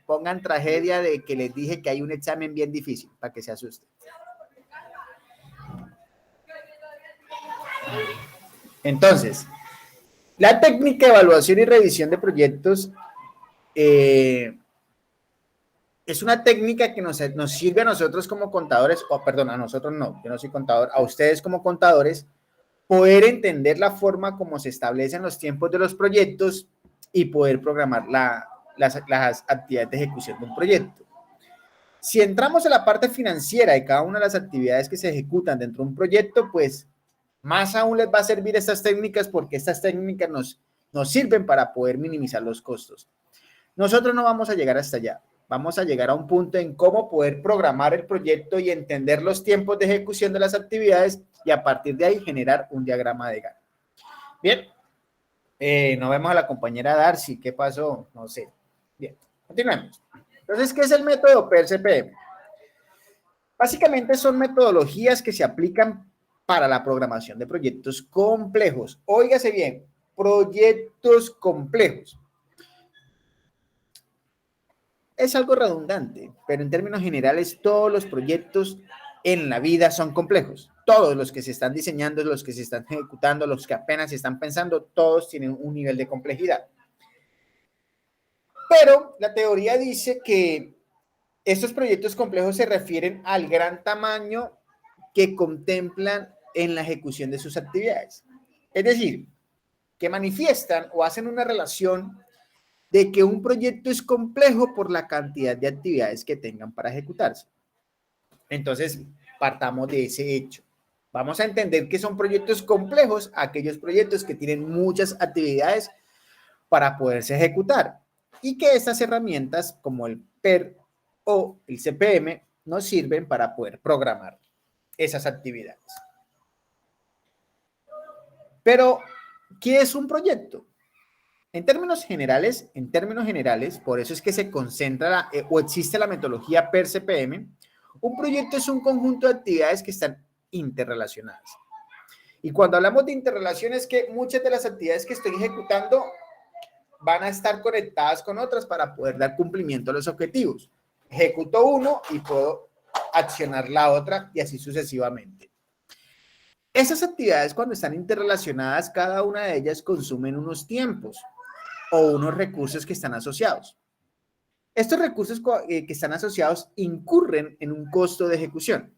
pongan tragedia de que les dije que hay un examen bien difícil, para que se asusten. Entonces, la técnica de evaluación y revisión de proyectos es una técnica que nos sirve a nosotros como contadores, o perdón, a nosotros no, yo no soy contador, a ustedes como contadores, poder entender la forma como se establecen los tiempos de los proyectos y poder programar las actividades de ejecución de un proyecto. Si entramos en la parte financiera de cada una de las actividades que se ejecutan dentro de un proyecto, pues más aún les va a servir estas técnicas porque estas técnicas nos sirven para poder minimizar los costos. Nosotros no vamos a llegar hasta allá. Vamos a llegar a un punto en cómo poder programar el proyecto y entender los tiempos de ejecución de las actividades y a partir de ahí generar un diagrama de Gantt. Bien, no vemos a la compañera Darcy. ¿Qué pasó? No sé. Bien, continuemos. Entonces, ¿qué es el método PER-CPM? Básicamente son metodologías que se aplican para la programación de proyectos complejos. Óigase bien, proyectos complejos. Es algo redundante, pero en términos generales todos los proyectos en la vida son complejos. Todos los que se están diseñando, los que se están ejecutando, los que apenas se están pensando, todos tienen un nivel de complejidad. Pero la teoría dice que estos proyectos complejos se refieren al gran tamaño que contemplan en la ejecución de sus actividades. Es decir, que manifiestan o hacen una relación de que un proyecto es complejo por la cantidad de actividades que tengan para ejecutarse. Entonces, partamos de ese hecho. Vamos a entender que son proyectos complejos aquellos proyectos que tienen muchas actividades para poderse ejecutar y que estas herramientas como el PER o el CPM nos sirven para poder programar esas actividades. Pero, ¿qué es un proyecto? En términos generales, por eso es que se concentra o existe la metodología PER-CPM, un proyecto es un conjunto de actividades que están interrelacionadas. Y cuando hablamos de interrelación es que muchas de las actividades que estoy ejecutando van a estar conectadas con otras para poder dar cumplimiento a los objetivos. Ejecuto uno y puedo accionar la otra y así sucesivamente. Esas actividades cuando están interrelacionadas, cada una de ellas consumen unos tiempos o unos recursos que están asociados. Estos recursos que están asociados incurren en un costo de ejecución.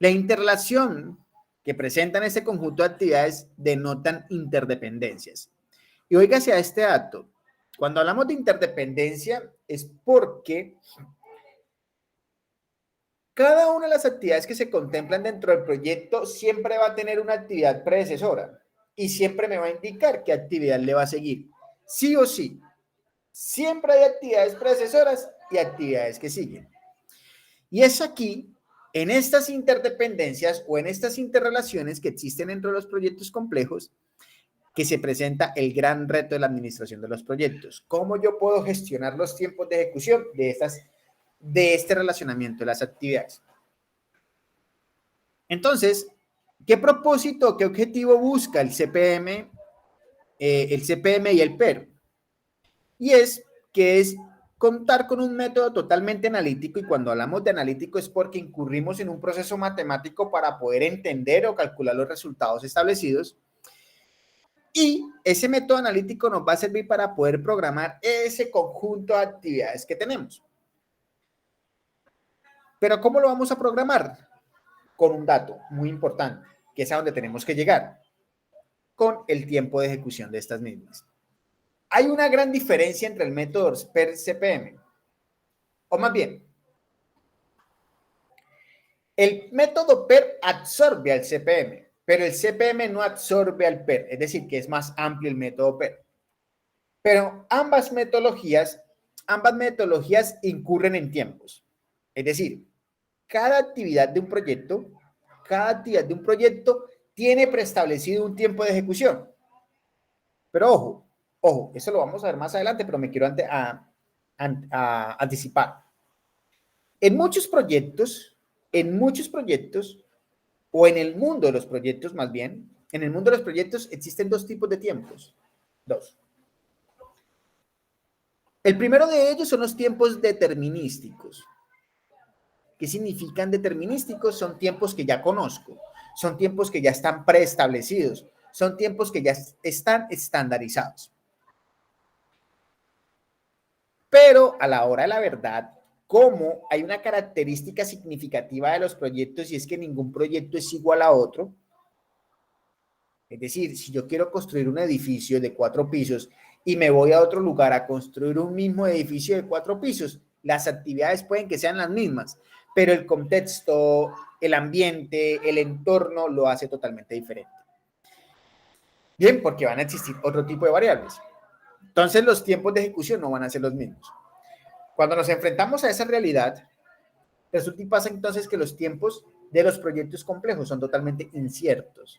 La interrelación que presentan este conjunto de actividades denotan interdependencias. Y óigase a este dato, cuando hablamos de interdependencia es porque cada una de las actividades que se contemplan dentro del proyecto siempre va a tener una actividad predecesora y siempre me va a indicar qué actividad le va a seguir. Sí o sí, siempre hay actividades predecesoras y actividades que siguen. Y es aquí, en estas interdependencias o en estas interrelaciones que existen dentro de los proyectos complejos, que se presenta el gran reto de la administración de los proyectos. ¿Cómo yo puedo gestionar los tiempos de ejecución de este relacionamiento de las actividades? Entonces, ¿qué propósito, qué objetivo busca el CPM y el PER? Y es que es contar con un método totalmente analítico, y cuando hablamos de analítico es porque incurrimos en un proceso matemático para poder entender o calcular los resultados establecidos. Y ese método analítico nos va a servir para poder programar ese conjunto de actividades que tenemos. Pero ¿cómo lo vamos a programar? Con un dato muy importante, que es a donde tenemos que llegar, con el tiempo de ejecución de estas mismas. Hay una gran diferencia entre el método PER-CPM, o más bien, el método PER absorbe al CPM, pero el CPM no absorbe al PER, es decir, que es más amplio el método PER. Pero ambas metodologías incurren en tiempos. Es decir, cada actividad de un proyecto tiene preestablecido un tiempo de ejecución. Pero ojo, eso lo vamos a ver más adelante, pero me quiero anticipar. En muchos proyectos, o en el mundo de los proyectos más bien, en el mundo de los proyectos existen dos tipos de tiempos. Dos. El primero de ellos son los tiempos determinísticos. ¿Qué significan determinísticos? Son tiempos que ya conozco, son tiempos que ya están preestablecidos, son tiempos que ya están estandarizados. Pero a la hora de la verdad, como hay una característica significativa de los proyectos y es que ningún proyecto es igual a otro, es decir, si yo quiero construir un edificio de 4 pisos y me voy a otro lugar a construir un mismo edificio de 4 pisos, las actividades pueden que sean las mismas, pero el contexto, el ambiente, el entorno lo hace totalmente diferente. Bien, porque van a existir otro tipo de variables. Entonces los tiempos de ejecución no van a ser los mismos. Cuando nos enfrentamos a esa realidad, resulta y pasa entonces que los tiempos de los proyectos complejos son totalmente inciertos.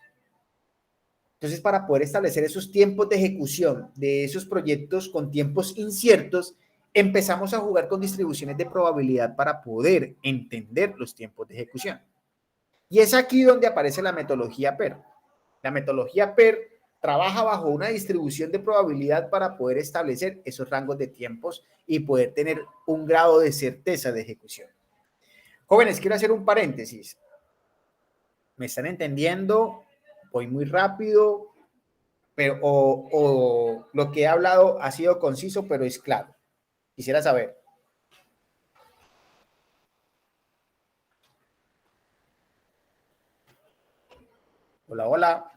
Entonces, para poder establecer esos tiempos de ejecución de esos proyectos con tiempos inciertos, empezamos a jugar con distribuciones de probabilidad para poder entender los tiempos de ejecución. Y es aquí donde aparece la metodología PER. La metodología PER trabaja bajo una distribución de probabilidad para poder establecer esos rangos de tiempos y poder tener un grado de certeza de ejecución. Jóvenes, quiero hacer un paréntesis. ¿Me están entendiendo? Voy muy rápido, pero o lo que he hablado ha sido conciso, pero es claro. Quisiera saber. Hola, hola.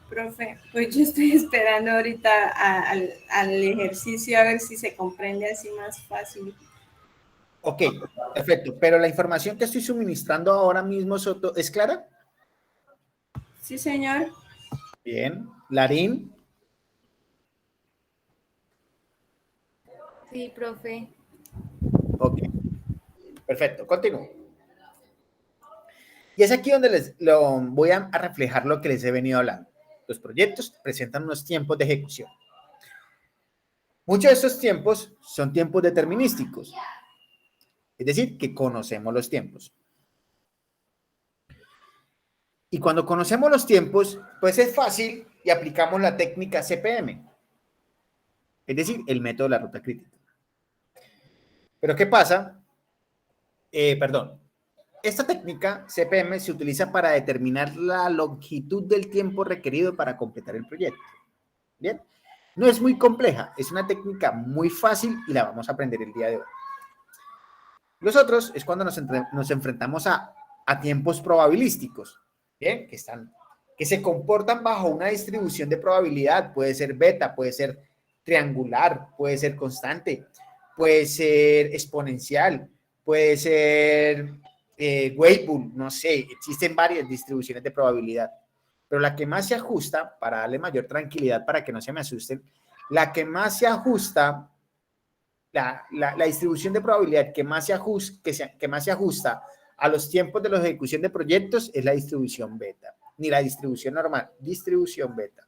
Profe, pues yo estoy esperando ahorita al ejercicio a ver si se comprende así más fácil. Ok, perfecto. Pero la información que estoy suministrando ahora mismo, Soto, ¿es clara? Sí, señor. Bien. Larín. Sí, profe. Ok, perfecto. Continúo. Y es aquí donde voy a reflejar lo que les he venido hablando. Los proyectos presentan unos tiempos de ejecución. Muchos de estos tiempos son tiempos determinísticos, es decir, que conocemos los tiempos. Y cuando conocemos los tiempos, pues es fácil y aplicamos la técnica CPM, es decir, el método de la ruta crítica. Pero ¿qué pasa? Perdón. Esta técnica CPM se utiliza para determinar la longitud del tiempo requerido para completar el proyecto. Bien. No es muy compleja, es una técnica muy fácil y la vamos a aprender el día de hoy. Los otros es cuando nos enfrentamos a tiempos probabilísticos, ¿bien? Que se comportan bajo una distribución de probabilidad, puede ser beta, puede ser triangular, puede ser constante, puede ser exponencial, puede ser Weibull, no sé, existen varias distribuciones de probabilidad, pero la que más se ajusta, para darle mayor tranquilidad, para que no se me asusten, la que más se ajusta la distribución de probabilidad que más se ajusta a los tiempos de la ejecución de proyectos es la distribución beta, ni la distribución normal, distribución beta.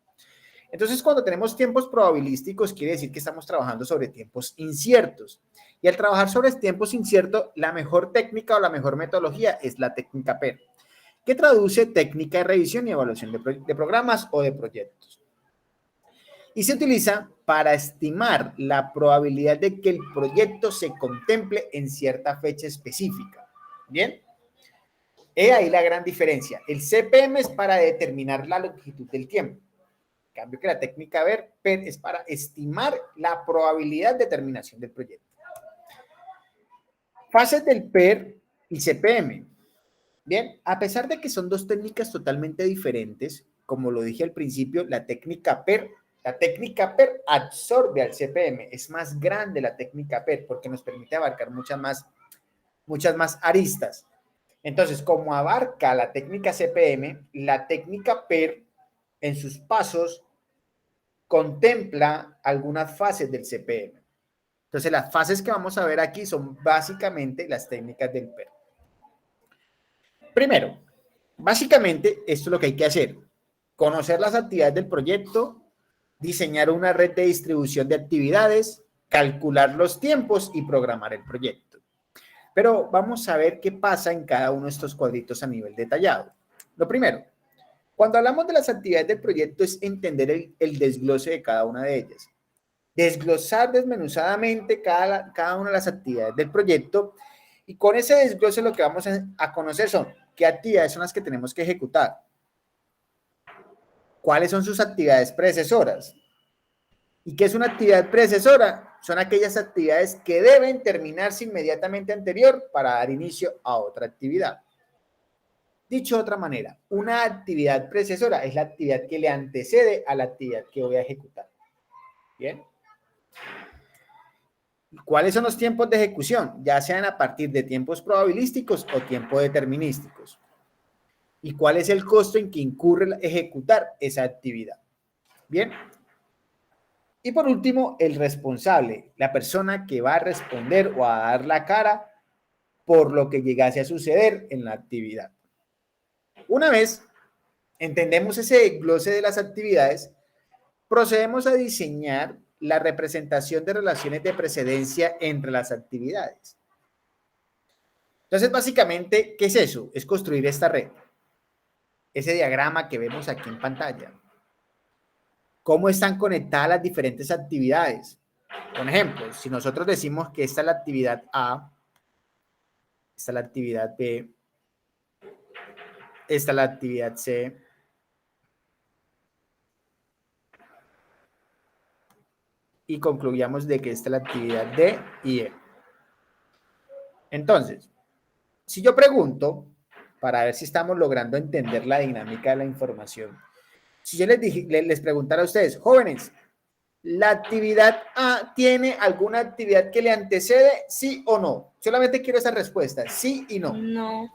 Entonces, cuando tenemos tiempos probabilísticos, quiere decir que estamos trabajando sobre tiempos inciertos. Y al trabajar sobre tiempos inciertos, la mejor técnica o la mejor metodología es la técnica PER, que traduce técnica de revisión y evaluación de programas o de proyectos. Y se utiliza para estimar la probabilidad de que el proyecto se contemple en cierta fecha específica. ¿Bien? He ahí la gran diferencia. El CPM es para determinar la longitud del tiempo. En cambio que la técnica PER es para estimar la probabilidad de terminación del proyecto. Fases del PER y CPM. Bien, a pesar de que son dos técnicas totalmente diferentes, como lo dije al principio, la técnica PER absorbe al CPM, es más grande la técnica PER porque nos permite abarcar muchas más aristas. Entonces, como abarca la técnica CPM, la técnica PER en sus pasos contempla algunas fases del CPM. Entonces, las fases que vamos a ver aquí son básicamente las técnicas del PER. Primero, básicamente, esto es lo que hay que hacer. Conocer las actividades del proyecto, diseñar una red de distribución de actividades, calcular los tiempos y programar el proyecto. Pero vamos a ver qué pasa en cada uno de estos cuadritos a nivel detallado. Lo primero, cuando hablamos de las actividades del proyecto es entender el desglose de cada una de ellas. desglosar desmenuzadamente cada una de las actividades del proyecto, y con ese desglose lo que vamos a conocer son qué actividades son las que tenemos que ejecutar, cuáles son sus actividades predecesoras. ¿Y qué es una actividad predecesora? Son aquellas actividades que deben terminarse inmediatamente anterior para dar inicio a otra actividad. Dicho de otra manera, una actividad predecesora es la actividad que le antecede a la actividad que voy a ejecutar. ¿Bien? ¿Cuáles son los tiempos de ejecución? Ya sean a partir de tiempos probabilísticos o tiempos determinísticos. ¿Y cuál es el costo en que incurre ejecutar esa actividad? Bien. Y por último, el responsable, la persona que va a responder o a dar la cara por lo que llegase a suceder en la actividad. Una vez entendemos ese desglose de las actividades, procedemos a diseñar la representación de relaciones de precedencia entre las actividades. Entonces, básicamente, ¿qué es eso? Es construir esta red. Ese diagrama que vemos aquí en pantalla. ¿Cómo están conectadas las diferentes actividades? Por ejemplo, si nosotros decimos que esta es la actividad A, esta es la actividad B, esta es la actividad C, y concluyamos de que esta es la actividad D y E. Entonces, si yo pregunto, para ver si estamos logrando entender la dinámica de la información, si yo les preguntara a ustedes, jóvenes, ¿la actividad A tiene alguna actividad que le antecede, sí o no? Solamente quiero esa respuesta, sí y no. No.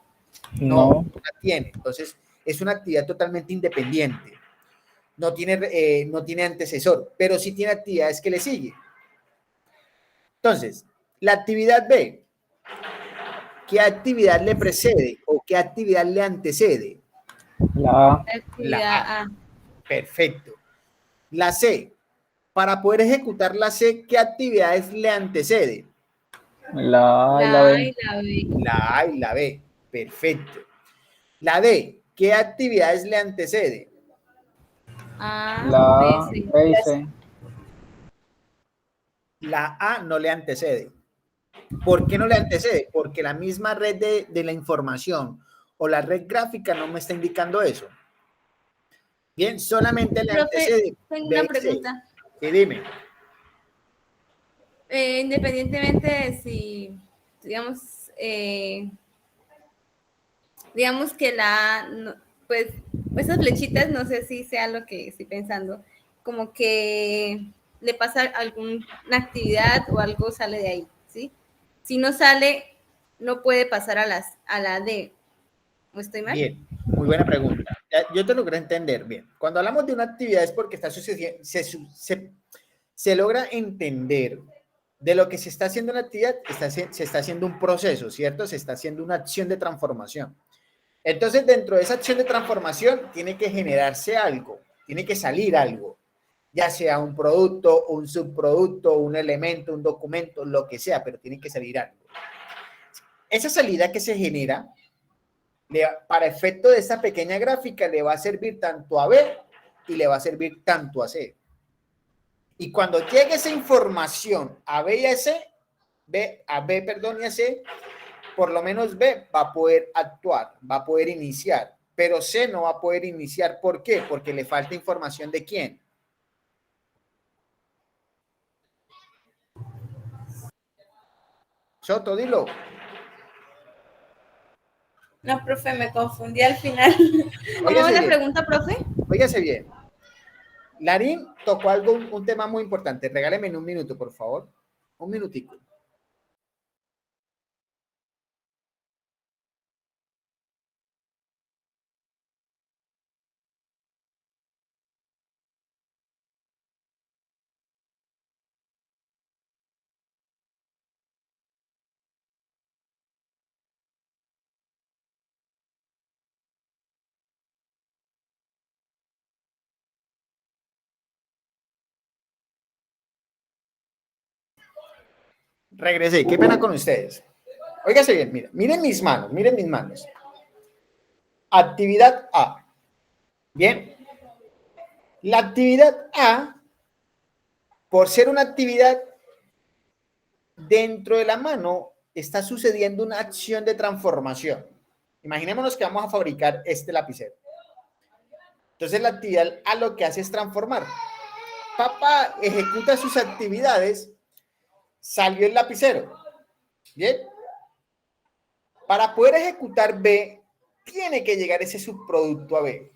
No la tiene. Entonces, es una actividad totalmente independiente. No tiene antecesor, pero sí tiene actividades que le siguen. Entonces, la actividad B, ¿qué actividad le precede o qué actividad le antecede? La A. Actividad A. Perfecto. La C, para poder ejecutar la C, ¿qué actividades le antecede? La A y la La A B. y la B. La A y la B. Perfecto. La D, ¿qué actividades le antecede? A, La A, B, C. B y C. La A no le antecede. ¿Por qué no le antecede? Porque la misma red de la información o la red gráfica no me está indicando eso. Bien, solamente le Profe, antecede tengo B una y C. pregunta. Sí, dime. Independientemente de si, digamos que pues esas flechitas, no sé si sea lo que estoy pensando, como que le pasa alguna actividad o algo sale de ahí, ¿sí? Si no sale, no puede pasar a la D. ¿O estoy mal? Bien, muy buena pregunta. Yo te logré entender bien. Cuando hablamos de una actividad es porque está sucediendo, se logra entender de lo que se está haciendo en la actividad, se está haciendo un proceso, ¿cierto? Se está haciendo una acción de transformación. Entonces, dentro de esa acción de transformación, tiene que generarse algo, tiene que salir algo, ya sea un producto, un subproducto, un elemento, un documento, lo que sea, pero tiene que salir algo. Esa salida que se genera, para efecto de esta pequeña gráfica, le va a servir tanto a B y le va a servir tanto a C. Y cuando llegue esa información a B y a C, a B y a C, por lo menos B va a poder actuar, va a poder iniciar, pero C no va a poder iniciar. ¿Por qué? Porque le falta información de quién. Soto, dilo. No, profe, me confundí al final. ¿Cómo va la pregunta, profe? Óigase bien. Larín tocó un tema muy importante. Regáleme en un minuto, por favor. Un minutico. Regresé. Qué pena con ustedes. Óigase bien, miren mis manos, miren mis manos. Actividad A. Bien. La actividad A por ser una actividad dentro de la mano, está sucediendo una acción de transformación. Imaginémonos que vamos a fabricar este lapicero. Entonces la actividad A lo que hace es transformar. Papá ejecuta sus actividades, salió el lapicero. ¿Bien? Para poder ejecutar B, tiene que llegar ese subproducto a B.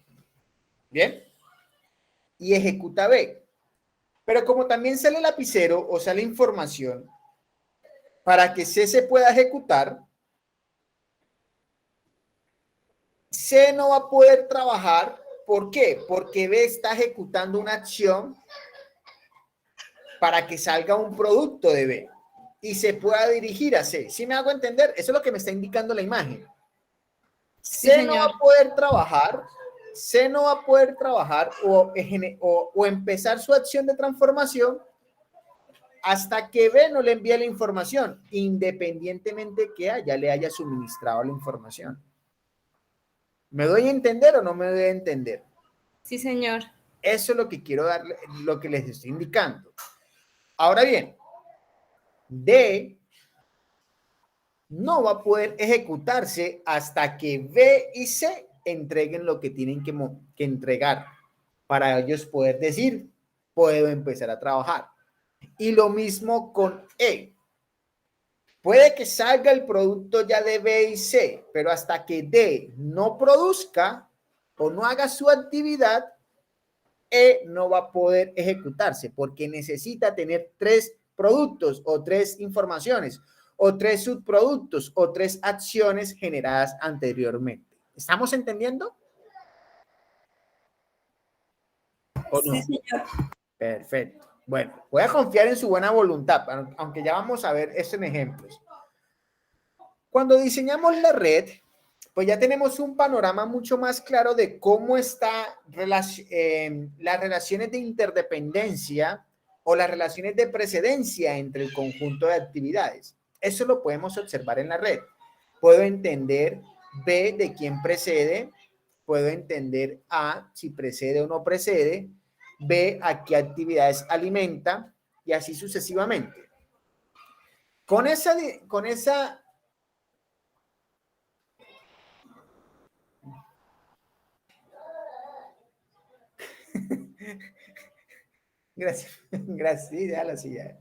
¿Bien? Y ejecuta B. Pero como también sale el lapicero o sale información, para que C se pueda ejecutar, C no va a poder trabajar. ¿Por qué? Porque B está ejecutando una acción para que salga un producto de B y se pueda dirigir a C. ¿Sí me hago entender? Eso es lo que me está indicando la imagen. Sí, C no va señor. a poder trabajar, C no va a poder trabajar o empezar su acción de transformación hasta que B no le envíe la información, independientemente que A ya le haya suministrado la información. ¿Me doy a entender o no me doy a entender? Sí, señor. Eso es lo que quiero darle, lo que les estoy indicando. Ahora bien, D no va a poder ejecutarse hasta que B y C entreguen lo que tienen que entregar para ellos poder decir, puedo empezar a trabajar. Y lo mismo con E. Puede que salga el producto ya de B y C, pero hasta que D no produzca o no haga su actividad, E no va a poder ejecutarse porque necesita tener 3 productos o 3 informaciones o 3 subproductos o 3 acciones generadas anteriormente. ¿Estamos entendiendo? ¿O no? Sí, señor. Perfecto. Bueno, voy a confiar en su buena voluntad, aunque ya vamos a ver esto en ejemplos. Cuando diseñamos la red, pues ya tenemos un panorama mucho más claro de cómo están las relaciones de interdependencia o las relaciones de precedencia entre el conjunto de actividades. Eso lo podemos observar en la red. Puedo entender B de quién precede, puedo entender A si precede o no precede, B a qué actividades alimenta y así sucesivamente. Con esa gracias, gracias, sí, déjala así ya.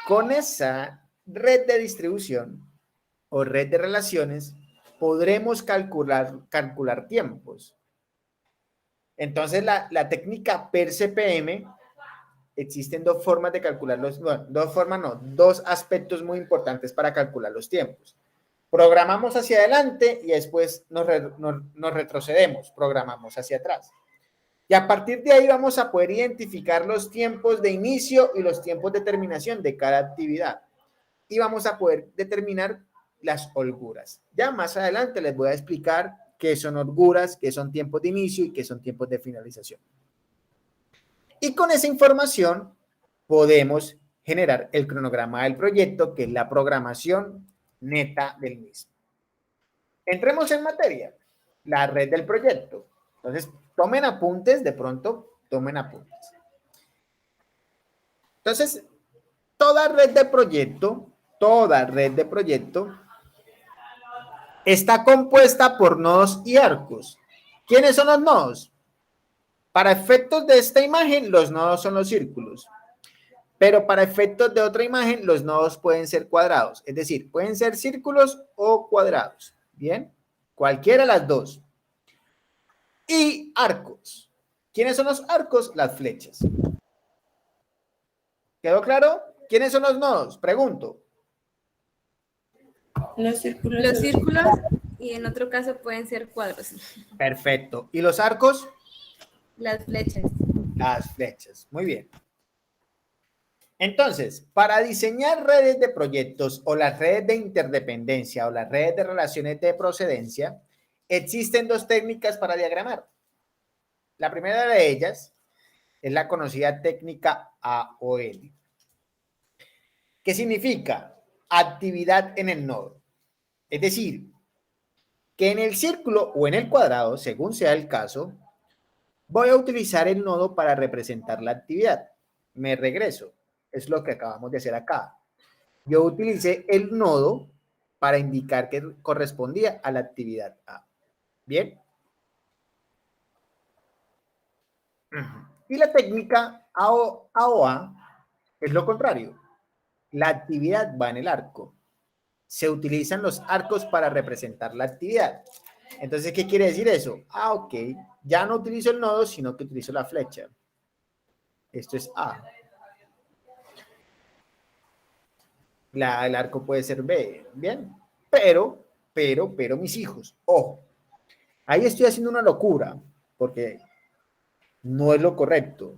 Con esa red de distribución o red de relaciones, podremos calcular tiempos. Entonces, la técnica PER-CPM, existen 2 formas de calcularlos, bueno, 2 formas no, 2 aspectos muy importantes para calcular los tiempos. Programamos hacia adelante y después nos retrocedemos, programamos hacia atrás. Y a partir de ahí vamos a poder identificar los tiempos de inicio y los tiempos de terminación de cada actividad. Y vamos a poder determinar las holguras. Ya más adelante les voy a explicar qué son holguras, qué son tiempos de inicio y qué son tiempos de finalización. Y con esa información podemos generar el cronograma del proyecto, que es la programación neta del mismo. Entremos en materia, la red del proyecto. Entonces, tomen apuntes, de pronto, tomen apuntes. Entonces, toda red de proyecto está compuesta por nodos y arcos. ¿Quiénes son los nodos? Para efectos de esta imagen, los nodos son los círculos. Pero para efectos de otra imagen, los nodos pueden ser cuadrados. Es decir, pueden ser círculos o cuadrados. ¿Bien? Cualquiera de las dos. Y arcos. ¿Quiénes son los arcos? Las flechas. ¿Quedó claro? ¿Quiénes son los nodos? Pregunto. Los círculos y en otro caso pueden ser cuadros. Perfecto. ¿Y los arcos? Las flechas. Las flechas. Muy bien. Entonces, para diseñar redes de proyectos o las redes de interdependencia o las redes de relaciones de procedencia, existen 2 técnicas para diagramar. La primera de ellas es la conocida técnica AOL. ¿Qué significa? Actividad en el nodo. Es decir, que en el círculo o en el cuadrado, según sea el caso, voy a utilizar el nodo para representar la actividad. me regreso. Es lo que acabamos de hacer acá. Yo utilicé el nodo para indicar que correspondía a la actividad A. ¿Bien? Y la técnica AOA es lo contrario. La actividad va en el arco. Se utilizan los arcos para representar la actividad. Entonces, ¿qué quiere decir eso? Ah, ok. Ya no utilizo el nodo, sino que utilizo la flecha. Esto es A. El arco puede ser B. Bien. Pero, mis hijos, ojo. Ahí estoy haciendo una locura, porque no es lo correcto.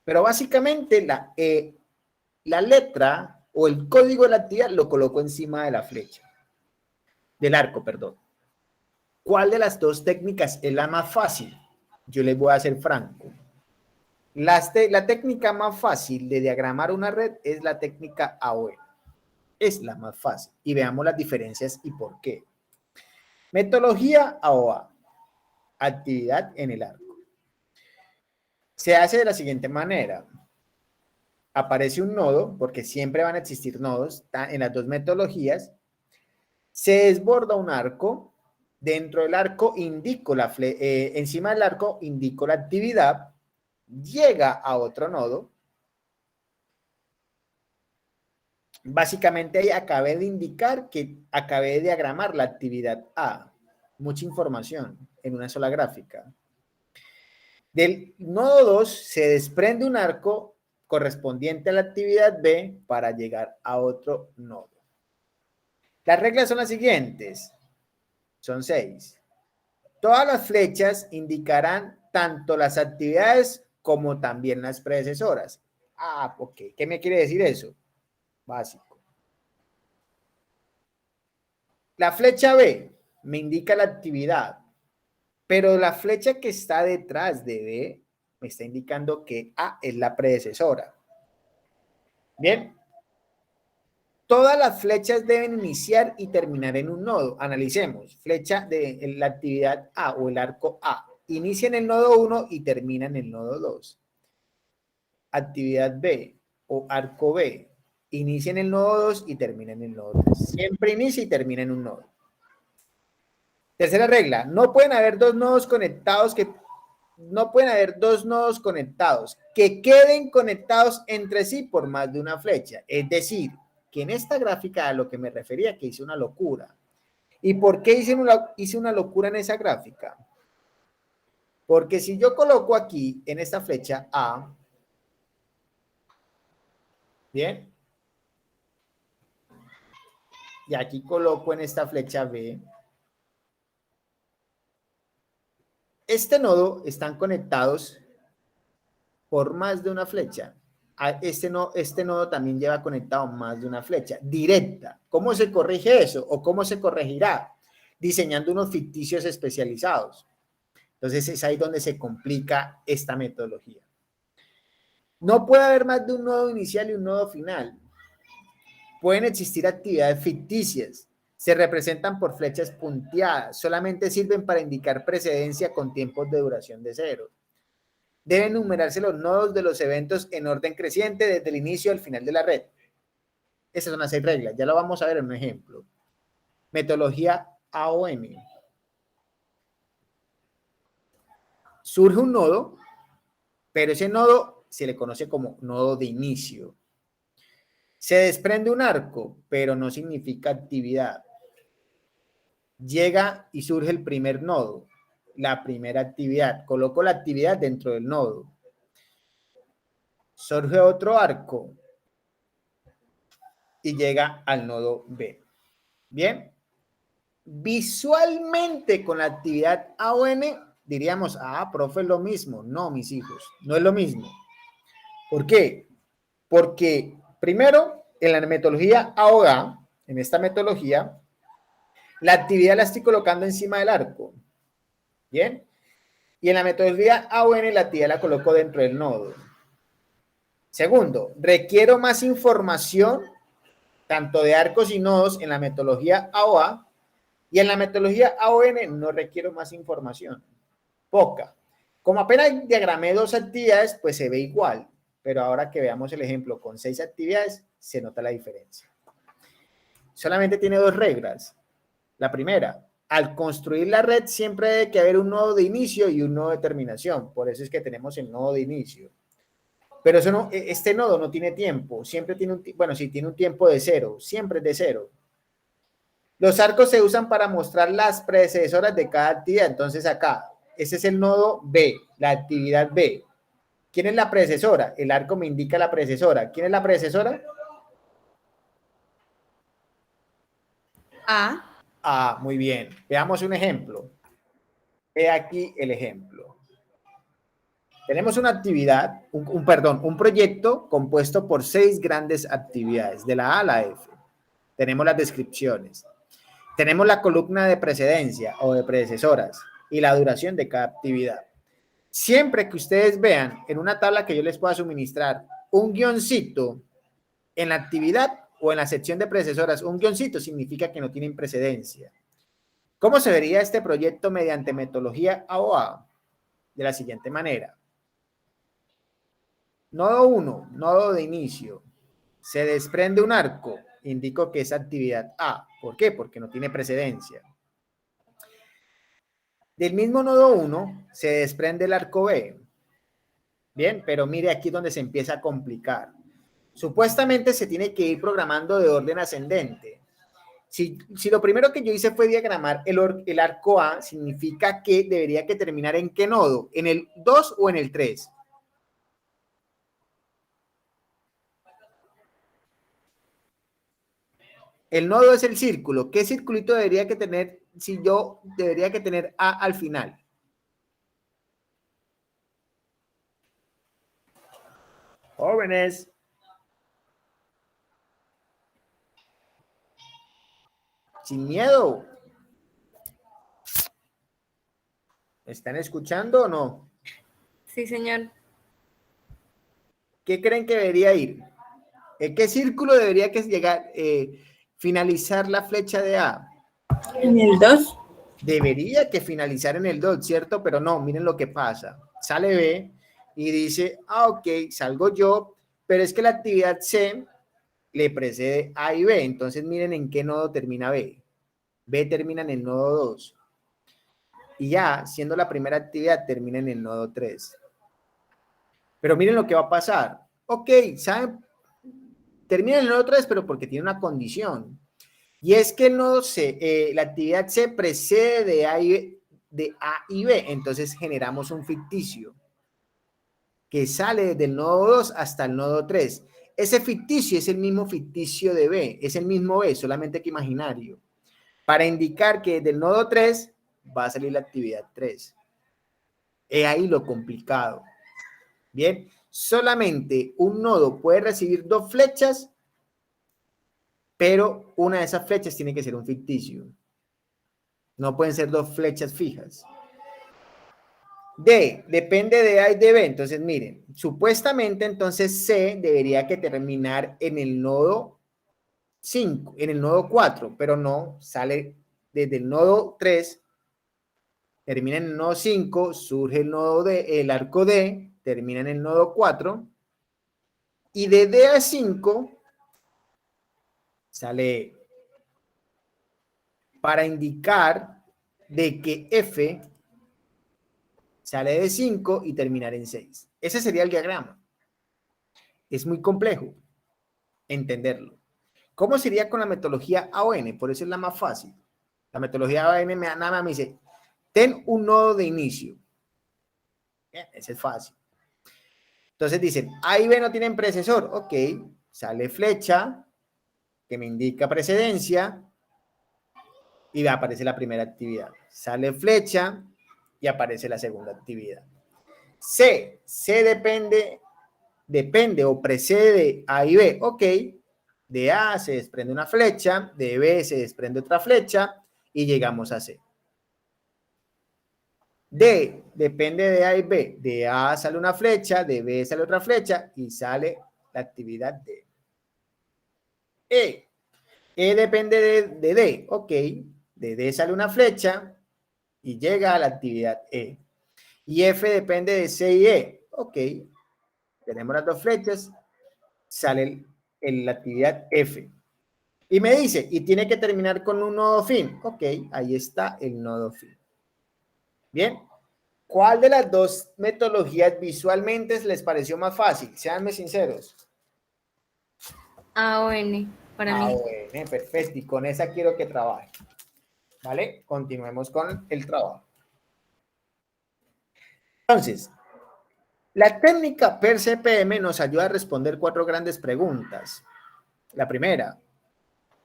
Pero básicamente la letra o el código de la actividad lo coloco encima de la flecha. Del arco, perdón. ¿Cuál de las dos técnicas es la más fácil? Yo les voy a ser franco. La técnica más fácil de diagramar una red es la técnica AOE. Es la más fácil. Y veamos las diferencias y por qué. Metodología AOA. Actividad en el arco. Se hace de la siguiente manera. Aparece un nodo, porque siempre van a existir nodos en las dos metodologías. Se desborda un arco. Dentro del arco indico encima del arco indico la actividad. Llega a otro nodo. Básicamente ahí acabé de indicar que acabé de diagramar la actividad A. Mucha información en una sola gráfica. Del nodo 2 se desprende un arco correspondiente a la actividad B para llegar a otro nodo. Las reglas son las siguientes. Son 6. Todas las flechas indicarán tanto las actividades como también las predecesoras. Ah, ok. ¿Qué me quiere decir eso? Básico. La flecha B me indica la actividad, pero la flecha que está detrás de B me está indicando que A es la predecesora. Bien. Todas las flechas deben iniciar y terminar en un nodo. Analicemos. Flecha de la actividad A o el arco A. Inicia en el nodo 1 y termina en el nodo 2. Actividad B o arco B. Inicia en el nodo 2 y termina en el nodo 3. Siempre inicia y termina en un nodo. Tercera regla. No pueden haber dos nodos conectados que queden conectados entre sí por más de una flecha. Es decir, que en esta gráfica a lo que me refería que hice una locura. ¿Y por qué hice una locura en esa gráfica? Porque si yo coloco aquí en esta flecha A, ¿bien? Y aquí coloco en esta flecha B, este nodo están conectados por más de una flecha. Este nodo también lleva conectado más de una flecha directa. ¿Cómo se corrige eso? ¿O cómo se corregirá? Diseñando unos ficticios especializados. Entonces es ahí donde se complica esta metodología. No puede haber más de un nodo inicial y un nodo final. Pueden existir actividades ficticias. Se representan por flechas punteadas. Solamente sirven para indicar precedencia con tiempos de duración de 0. Deben numerarse los nodos de los eventos en orden creciente desde el inicio al final de la red. Esas son las 6 reglas. Ya lo vamos a ver en un ejemplo. Metodología AOM. Surge un nodo, pero ese nodo se le conoce como nodo de inicio. Se desprende un arco, pero no significa actividad. Llega y surge el primer nodo, la primera actividad. Coloco la actividad dentro del nodo. Surge otro arco y llega al nodo B. Bien. Visualmente con la actividad AON diríamos, profe, es lo mismo. No, mis hijos, no es lo mismo. ¿Por qué? Porque primero, en la metodología AOA, en esta metodología, la actividad la estoy colocando encima del arco. ¿Bien? Y en la metodología AON la actividad la coloco dentro del nodo. Segundo, requiero más información, tanto de arcos y nodos en la metodología AOA, y en la metodología AON no requiero más información. Poca. Como apenas diagramé 2 actividades, pues se ve igual, pero ahora que veamos el ejemplo con 6 actividades, se nota la diferencia. Solamente tiene 2 reglas. La primera, al construir la red siempre debe que haber un nodo de inicio y un nodo de terminación. Por eso es que tenemos el nodo de inicio. Pero eso no, este nodo no tiene tiempo. Siempre tiene un, bueno, sí, tiene un tiempo de 0. Siempre es de 0. Los arcos se usan para mostrar las predecesoras de cada actividad. Entonces acá, ese es el nodo B, la actividad B. ¿Quién es la predecesora? El arco me indica la predecesora. ¿Quién es la predecesora? A. Ah, muy bien. Veamos un ejemplo. Ve aquí el ejemplo. Tenemos una actividad, un proyecto compuesto por 6 grandes actividades, de la A a la F. Tenemos las descripciones. Tenemos la columna de precedencia o de predecesoras y la duración de cada actividad. Siempre que ustedes vean en una tabla que yo les pueda suministrar un guioncito en la actividad o en la sección de predecesoras, un guioncito significa que no tienen precedencia. ¿Cómo se vería este proyecto mediante metodología AOA? De la siguiente manera. Nodo 1, nodo de inicio. Se desprende un arco, indico que es actividad A. ¿Por qué? Porque no tiene precedencia. Del mismo nodo 1 se desprende el arco B. Bien, pero mire aquí donde se empieza a complicar. Supuestamente se tiene que ir programando de orden ascendente. Si lo primero que yo hice fue diagramar el arco A, significa que debería que terminar ¿en qué nodo? ¿En el 2 o en el 3? El nodo es el círculo. ¿Qué circulito debería que tener si yo debería que tener A al final? Jóvenes. Sin miedo. ¿Me están escuchando o no? Sí, señor. ¿Qué creen que debería ir? ¿En qué círculo debería que llegar, finalizar la flecha de A? En el 2. Debería que finalizar en el 2, ¿cierto? Pero no, miren lo que pasa. Sale B y dice, ok, salgo yo, pero es que la actividad C le precede A y B. Entonces miren en qué nodo termina B. B termina en el nodo 2. Y ya, siendo la primera actividad, termina en el nodo 3. Pero miren lo que va a pasar. Ok, ¿saben? Termina en el nodo 3, pero porque tiene una condición. Y es que el nodo C, la actividad C precede de A y B. Entonces generamos un ficticio que sale desde el nodo 2 hasta el nodo 3. Ese ficticio es el mismo ficticio de B, es el mismo B, solamente que imaginario. Para indicar que desde el nodo 3 va a salir la actividad 3. He ahí lo complicado. Bien, solamente un nodo puede recibir 2 flechas, pero una de esas flechas tiene que ser un ficticio. No pueden ser 2 flechas fijas. D, depende de A y de B. Entonces, miren, supuestamente entonces C debería que terminar en el nodo 5, en el nodo 4, pero no, sale desde el nodo 3, termina en el nodo 5, surge el nodo D, el arco D, termina en el nodo 4, y de D a 5 sale para indicar de que F sale de 5 y terminar en 6. Ese sería el diagrama. Es muy complejo entenderlo. ¿Cómo sería con la metodología AON? Por eso es la más fácil. La metodología AON nada más me dice, ten un nodo de inicio. Bien, ese es fácil. Entonces dicen, A y B no tienen predecesor. Ok, sale flecha que me indica precedencia y aparece la primera actividad. Sale flecha y aparece la segunda actividad. C depende o precede A y B. Ok, de A se desprende una flecha, de B se desprende otra flecha y llegamos a C. D depende de A y B. De A sale una flecha, de B sale otra flecha y sale la actividad D. E depende de D. Ok, de D sale una flecha y llega a la actividad E. Y F depende de C y E. Ok, tenemos las dos flechas, sale la actividad F. Y me dice, y tiene que terminar con un nodo fin. Ok, ahí está el nodo fin. Bien. ¿Cuál de las dos metodologías visualmente les pareció más fácil? Seanme sinceros. AON, para mí. Bueno, perfecto. Y con esa quiero que trabaje. ¿Vale? Continuemos con el trabajo. Entonces, la técnica PER-CPM nos ayuda a responder 4 grandes preguntas. La primera,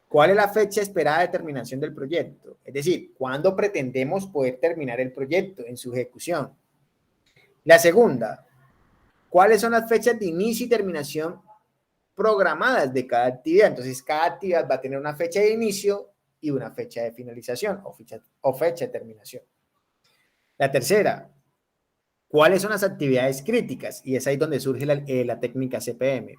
¿cuál es la fecha esperada de terminación del proyecto? Es decir, ¿cuándo pretendemos poder terminar el proyecto en su ejecución? La segunda, ¿cuáles son las fechas de inicio y terminación programadas de cada actividad? Entonces, cada actividad va a tener una fecha de inicio y una fecha de finalización o fecha de terminación. La tercera, ¿cuáles son las actividades críticas? Y es ahí donde surge la técnica CPM,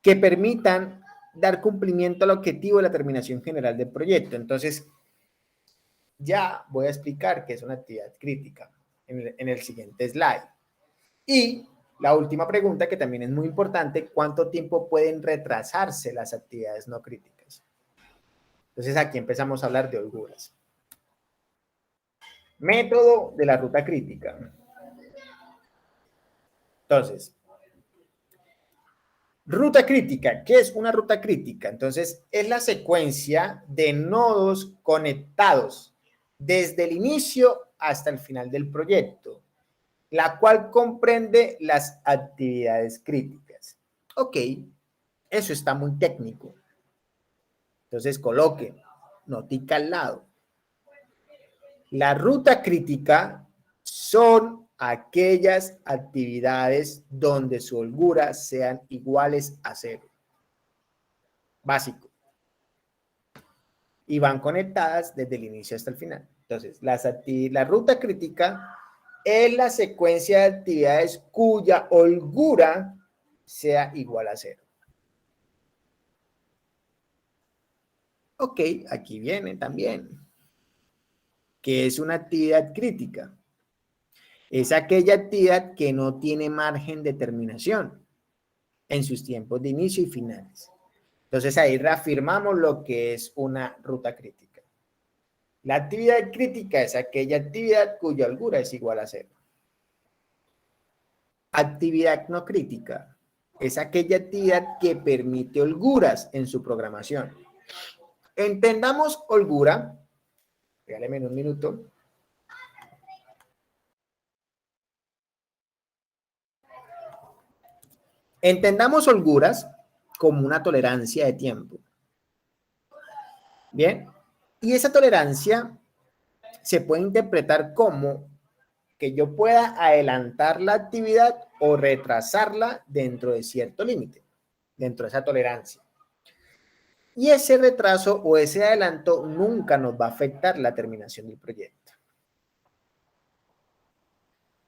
que permitan dar cumplimiento al objetivo de la terminación general del proyecto. Entonces, ya voy a explicar qué es una actividad crítica en el siguiente slide. Y la última pregunta, que también es muy importante, ¿cuánto tiempo pueden retrasarse las actividades no críticas? Entonces, aquí empezamos a hablar de holguras. Método de la ruta crítica. Entonces, ruta crítica. ¿Qué es una ruta crítica? Entonces, es la secuencia de nodos conectados desde el inicio hasta el final del proyecto, la cual comprende las actividades críticas. Ok, eso está muy técnico. Entonces, coloque notica al lado. La ruta crítica son aquellas actividades donde su holgura sean iguales a 0. Básico. Y van conectadas desde el inicio hasta el final. Entonces, la ruta crítica es la secuencia de actividades cuya holgura sea igual a 0. Ok, aquí viene también. ¿Qué es una actividad crítica? Es aquella actividad que no tiene margen de terminación en sus tiempos de inicio y finales. Entonces ahí reafirmamos lo que es una ruta crítica. La actividad crítica es aquella actividad cuya holgura es igual a 0. Actividad no crítica es aquella actividad que permite holguras en su programación. Entendamos holgura. Regáleme un minuto. Entendamos holguras como una tolerancia de tiempo. Bien, y esa tolerancia se puede interpretar como que yo pueda adelantar la actividad o retrasarla dentro de cierto límite, dentro de esa tolerancia. Y ese retraso o ese adelanto nunca nos va a afectar la terminación del proyecto.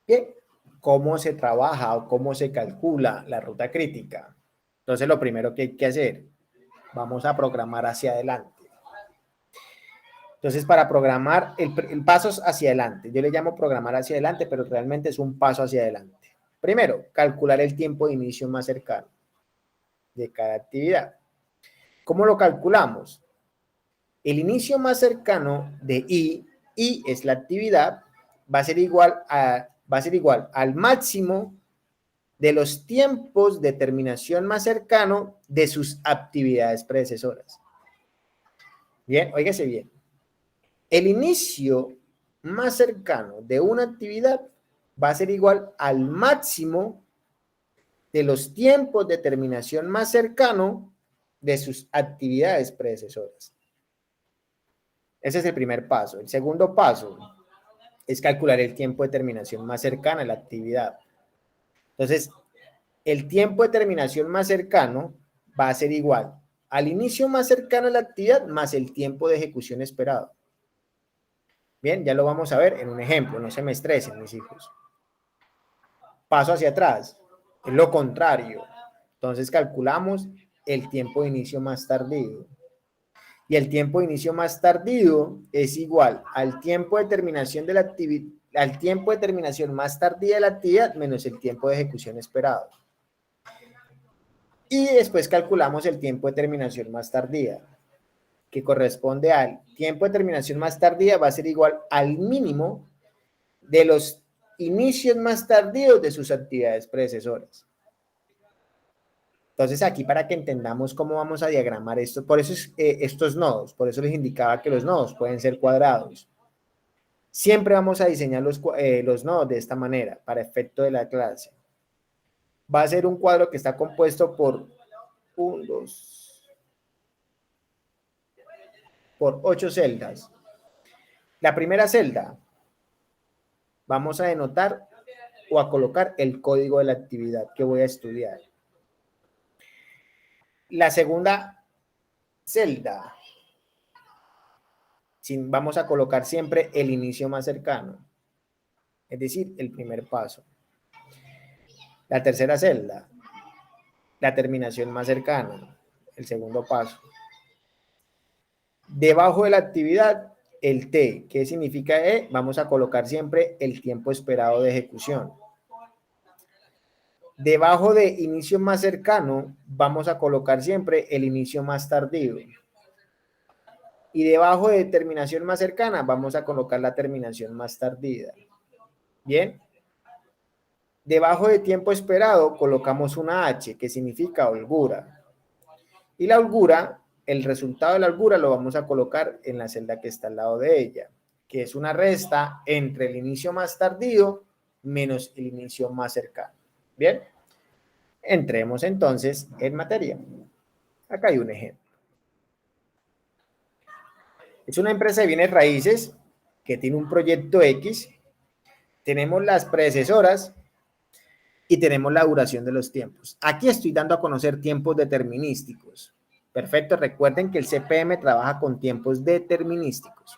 Bien, ¿cómo se trabaja o cómo se calcula la ruta crítica? Entonces, lo primero que hay que hacer, vamos a programar hacia adelante. Entonces, para programar el paso hacia adelante, yo le llamo programar hacia adelante, pero realmente es un paso hacia adelante. Primero, calcular el tiempo de inicio más cercano de cada actividad. ¿Cómo lo calculamos? El inicio más cercano de I es la actividad, va a ser igual al máximo de los tiempos de terminación más cercano de sus actividades predecesoras. Bien, óigase bien. El inicio más cercano de una actividad va a ser igual al máximo de los tiempos de terminación más cercano de sus actividades predecesoras. Ese es el primer paso. El segundo paso es calcular el tiempo de terminación más cercana a la actividad. Entonces, el tiempo de terminación más cercano va a ser igual al inicio más cercano a la actividad más el tiempo de ejecución esperado. Bien, ya lo vamos a ver en un ejemplo, no se me estresen, mis hijos. Paso hacia atrás, es lo contrario. Entonces calculamos el tiempo de inicio más tardío. Y el tiempo de inicio más tardío es igual al tiempo de terminación de la al tiempo de terminación más tardía de la actividad menos el tiempo de ejecución esperado. Y después calculamos el tiempo de terminación más tardía, que corresponde al tiempo de terminación más tardía, va a ser igual al mínimo de los inicios más tardíos de sus actividades predecesoras. Entonces aquí para que entendamos cómo vamos a diagramar esto, por eso es, estos nodos, por eso les indicaba que los nodos pueden ser cuadrados. Siempre vamos a diseñar los nodos de esta manera, para efecto de la clase. Va a ser un cuadro que está compuesto por 8 celdas. La primera celda, vamos a denotar o a colocar el código de la actividad que voy a estudiar. La segunda celda, vamos a colocar siempre el inicio más cercano, es decir, el primer paso. La tercera celda, la terminación más cercana, el segundo paso. Debajo de la actividad, el T. ¿Qué significa E? Vamos a colocar siempre el tiempo esperado de ejecución. Debajo de inicio más cercano, vamos a colocar siempre el inicio más tardío. Y debajo de terminación más cercana, vamos a colocar la terminación más tardía. ¿Bien? Debajo de tiempo esperado, colocamos una H, que significa holgura. Y la holgura, el resultado de la holgura lo vamos a colocar en la celda que está al lado de ella, que es una resta entre el inicio más tardío menos el inicio más cercano. ¿Bien? Entremos entonces en materia. Acá hay un ejemplo. Es una empresa de bienes raíces que tiene un proyecto X. Tenemos las predecesoras y tenemos la duración de los tiempos. Aquí estoy dando a conocer tiempos determinísticos. Perfecto, recuerden que el CPM trabaja con tiempos determinísticos.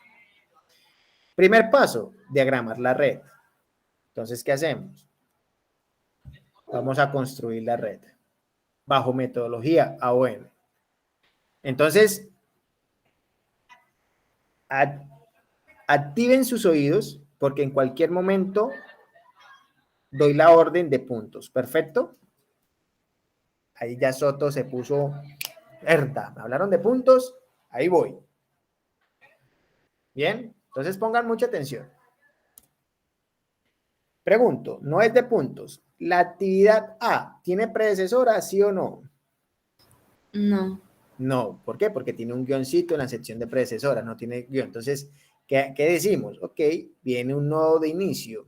Primer paso, diagramar la red. Entonces, ¿qué hacemos? Vamos a construir la red bajo metodología AOM. Entonces, activen sus oídos porque en cualquier momento doy la orden de puntos. ¿Perfecto? Ahí ya Soto se puso herda. Me hablaron de puntos. Ahí voy. Bien. Entonces pongan mucha atención. Pregunto, no es de puntos. ¿La actividad A tiene predecesora, sí o no? No. No. ¿Por qué? Porque tiene un guioncito en la sección de predecesora, no tiene guión. Entonces, ¿qué decimos? Ok, viene un nodo de inicio.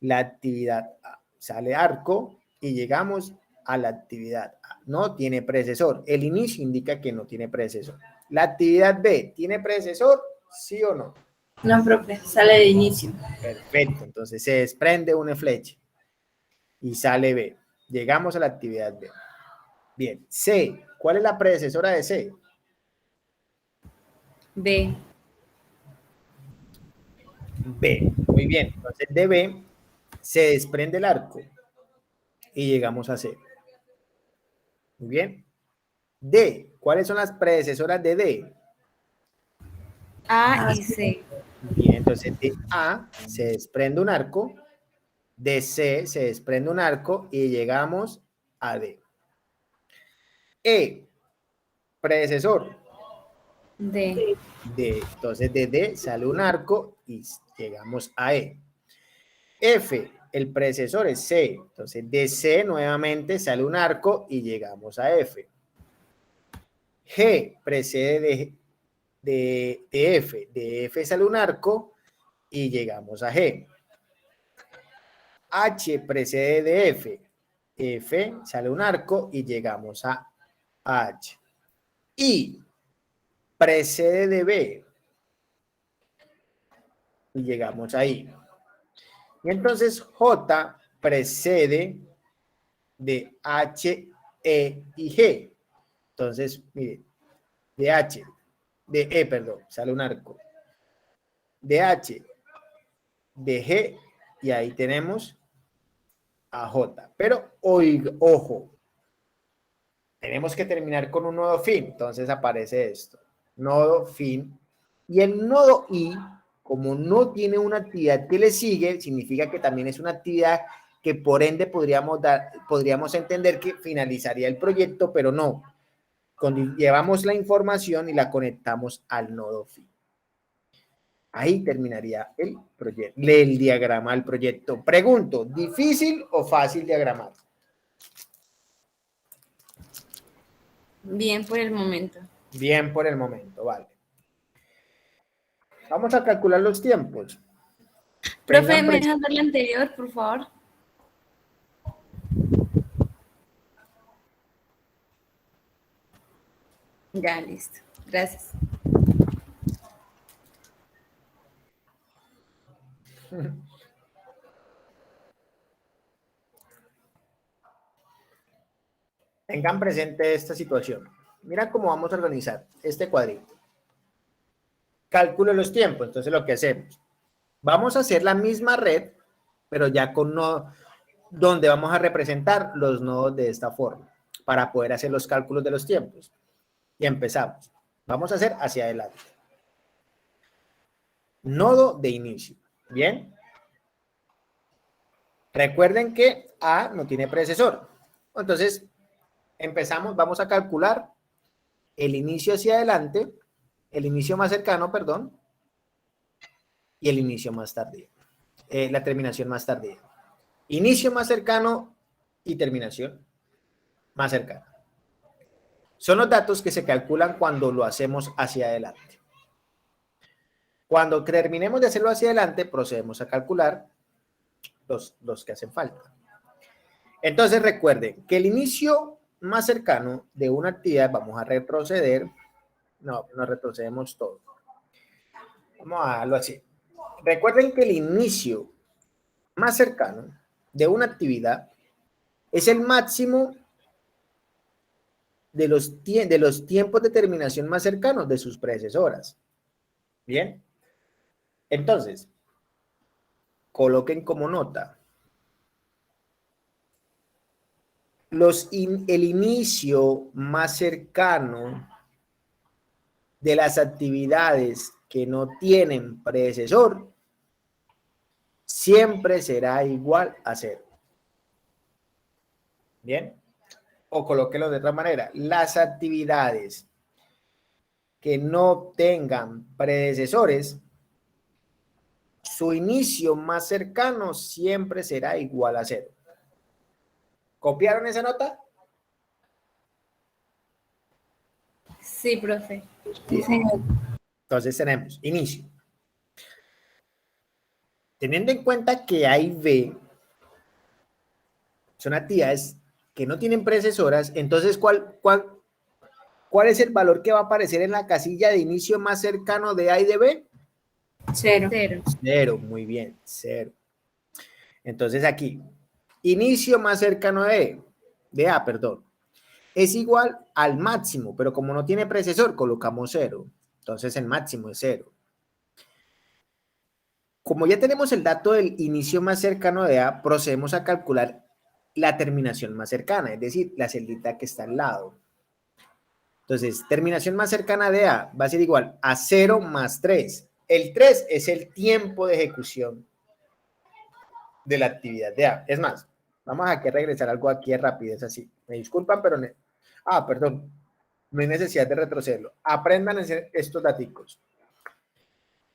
La actividad A. Sale arco y llegamos a la actividad A. No tiene predecesor. El inicio indica que no tiene predecesor. La actividad B, ¿tiene predecesor? ¿Sí o no? No, profe, sale de inicio. Perfecto. Entonces se desprende una flecha y sale B. Llegamos a la actividad B. Bien. C. ¿Cuál es la predecesora de C? B. B. Muy bien. Entonces de B se desprende el arco y llegamos a C. Muy bien. D. ¿Cuáles son las predecesoras de D? A y C. Bien, entonces de A se desprende un arco, de C se desprende un arco y llegamos a D. E. Predecesor. D. D. Entonces de D sale un arco y llegamos a E. F. El predecesor es C. Entonces de C nuevamente sale un arco y llegamos a F. G precede de F. De F sale un arco y llegamos a G. H precede de F. F sale un arco y llegamos a H. I precede de B y llegamos a I. Y entonces J precede de H, E y G. Entonces, mire, de E, perdón, sale un arco. De H, de G, y ahí tenemos a J. Pero, ojo, tenemos que terminar con un nodo fin. Entonces aparece esto, nodo fin. Y el nodo I como no tiene una actividad que le sigue, significa que también es una actividad que por ende podríamos entender que finalizaría el proyecto, pero no. Llevamos la información y la conectamos al nodo fin. Ahí terminaría el proyecto, el diagrama del proyecto. Pregunto, ¿difícil o fácil diagramar? Bien por el momento. Bien por el momento, vale. Vamos a calcular los tiempos. Profe, ¿me dejas ver la anterior, por favor? Ya, listo. Gracias. Tengan presente esta situación. Mira cómo vamos a organizar este cuadrito. Cálculo los tiempos. Entonces, lo que hacemos, vamos a hacer la misma red, pero ya con nodos, donde vamos a representar los nodos de esta forma, para poder hacer los cálculos de los tiempos. Y empezamos. Vamos a hacer hacia adelante. Nodo de inicio. ¿Bien? Recuerden que A no tiene predecesor. Entonces, empezamos, vamos a calcular el inicio hacia adelante, el inicio más cercano, perdón, y el inicio más tardío. La terminación más tardía. Inicio más cercano y terminación más cercana. Son los datos que se calculan cuando lo hacemos hacia adelante. Cuando terminemos de hacerlo hacia adelante, procedemos a calcular los que hacen falta. Entonces recuerden que el inicio más cercano de una actividad, vamos a retroceder, no retrocedemos todo. Vamos a darlo así. Recuerden que el inicio más cercano de una actividad es el máximo de los tiempos de terminación más cercanos de sus predecesoras. Bien. Entonces, coloquen como nota el inicio más cercano de las actividades que no tienen predecesor siempre será igual a 0. ¿Bien? O colóquelo de otra manera. Las actividades que no tengan predecesores, su inicio más cercano siempre será igual a 0. ¿Copiaron esa nota? Sí, profe. Sí, señor. Entonces tenemos inicio. Teniendo en cuenta que A y B son actividades que no tienen predecesoras, entonces ¿cuál es el valor que va a aparecer en la casilla de inicio más cercano de A y de B? 0. 0, muy bien, 0. Entonces aquí, inicio más cercano de A, perdón, es igual al máximo, pero como no tiene predecesor, colocamos 0. Entonces el máximo es 0. Como ya tenemos el dato del inicio más cercano de A, procedemos a calcular la terminación más cercana, es decir, la celdita que está al lado. Entonces, terminación más cercana de A va a ser igual a 0 más 3. El 3 es el tiempo de ejecución de la actividad de A. Es más, vamos a regresar algo aquí de rapidez así. Me disculpan, pero... perdón. No hay necesidad de retrocederlo. Aprendan estos daticos.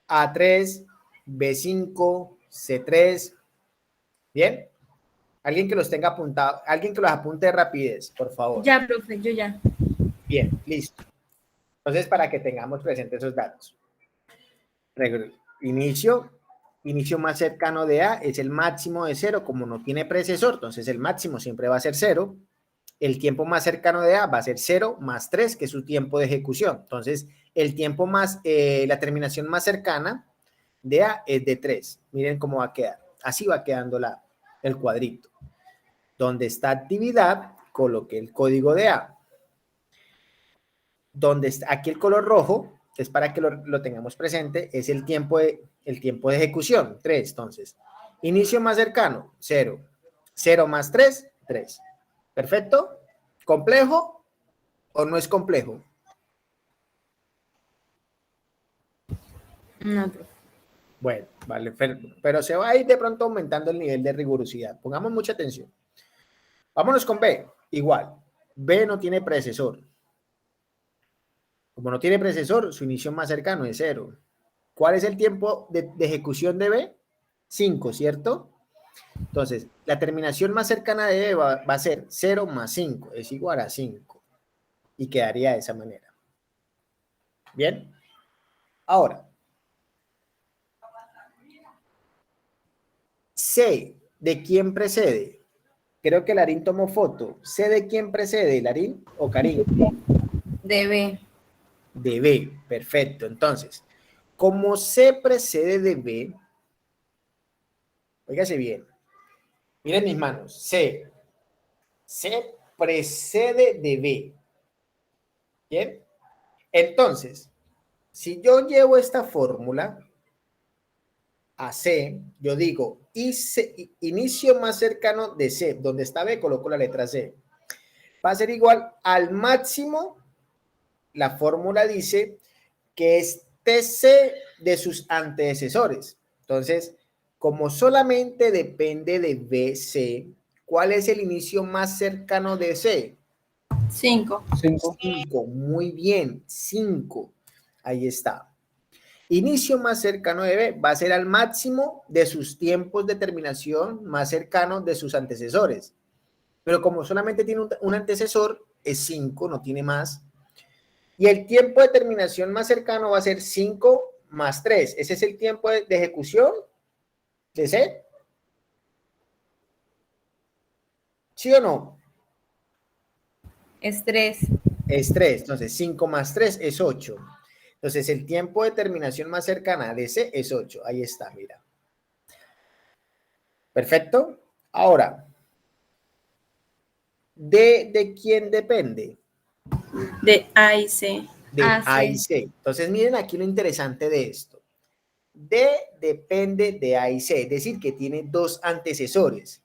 A3, B5, C3. ¿Bien? Alguien que los tenga apuntado, alguien que los apunte de rapidez, por favor. Ya, profe, yo ya. Bien, listo. Entonces, para que tengamos presentes esos datos. Inicio más cercano de A es el máximo de 0, como no tiene predecesor, entonces el máximo siempre va a ser 0. El tiempo más cercano de A va a ser 0 más 3, que es su tiempo de ejecución. Entonces, el tiempo más, la terminación más cercana de A es de 3. Miren cómo va a quedar. Así va quedando el cuadrito. Donde está actividad, coloque el código de A. Donde está aquí el color rojo, es para que lo tengamos presente, es el tiempo de ejecución, 3. Entonces, inicio más cercano, 0. 0 más 3, 3. ¿Perfecto? ¿Complejo o no es complejo? No, profe. Bueno, vale, pero se va a ir de pronto aumentando el nivel de rigurosidad. Pongamos mucha atención. Vámonos con B. Igual. B no tiene predecesor. Como no tiene predecesor, su inicio más cercano es 0. ¿Cuál es el tiempo de ejecución de B? 5, ¿cierto? Entonces, la terminación más cercana de B va a ser 0 más 5, es igual a 5. Y quedaría de esa manera. ¿Bien? Ahora, C, ¿de quién precede? Creo que Larín tomó foto. ¿C de quién precede, Larín o Karim? Debe. De B, perfecto. Entonces, como C precede de B, óigase bien, miren mis manos, C precede de B, ¿bien? Entonces, si yo llevo esta fórmula a C, yo digo, inicio más cercano de C, donde está B, coloco la letra C, va a ser igual al máximo, la fórmula dice que es TC de sus antecesores. Entonces, como solamente depende de BC, ¿cuál es el inicio más cercano de C? 5. 5. 5. Muy bien, 5. Ahí está. Inicio más cercano de B va a ser al máximo de sus tiempos de terminación más cercanos de sus antecesores. Pero como solamente tiene un antecesor, es 5, no tiene más. Y el tiempo de terminación más cercano va a ser 5 más 3. Ese es el tiempo de ejecución de C. ¿Sí o no? Es 3. Es 3. Entonces, 5 más 3 es 8. Entonces, el tiempo de terminación más cercana de C es 8. Ahí está, mira. Perfecto. Ahora, ¿de quién depende? De A y C. De A y C. Entonces, miren aquí lo interesante de esto. D depende de A y C, es decir, que tiene dos antecesores.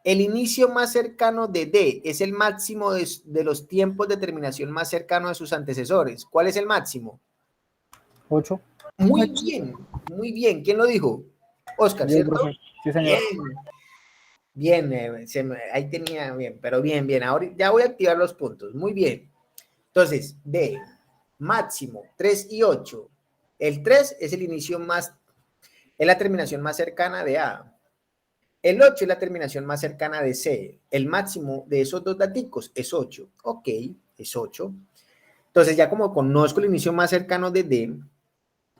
El inicio más cercano de D es el máximo de los tiempos de terminación más cercano de sus antecesores. ¿Cuál es el máximo? 8. Muy bien, muy bien. ¿Quién lo dijo? Oscar, Yo, ¿cierto? profe. Sí, señor. Bien, ahí tenía bien, pero bien, bien. Ahora ya voy a activar los puntos. Muy bien. Entonces, D, máximo 3 y 8. El 3 es el inicio más, es la terminación más cercana de A. El 8 es la terminación más cercana de C. El máximo de esos dos daticos es 8. Ok, es 8. Entonces, ya como conozco el inicio más cercano de D,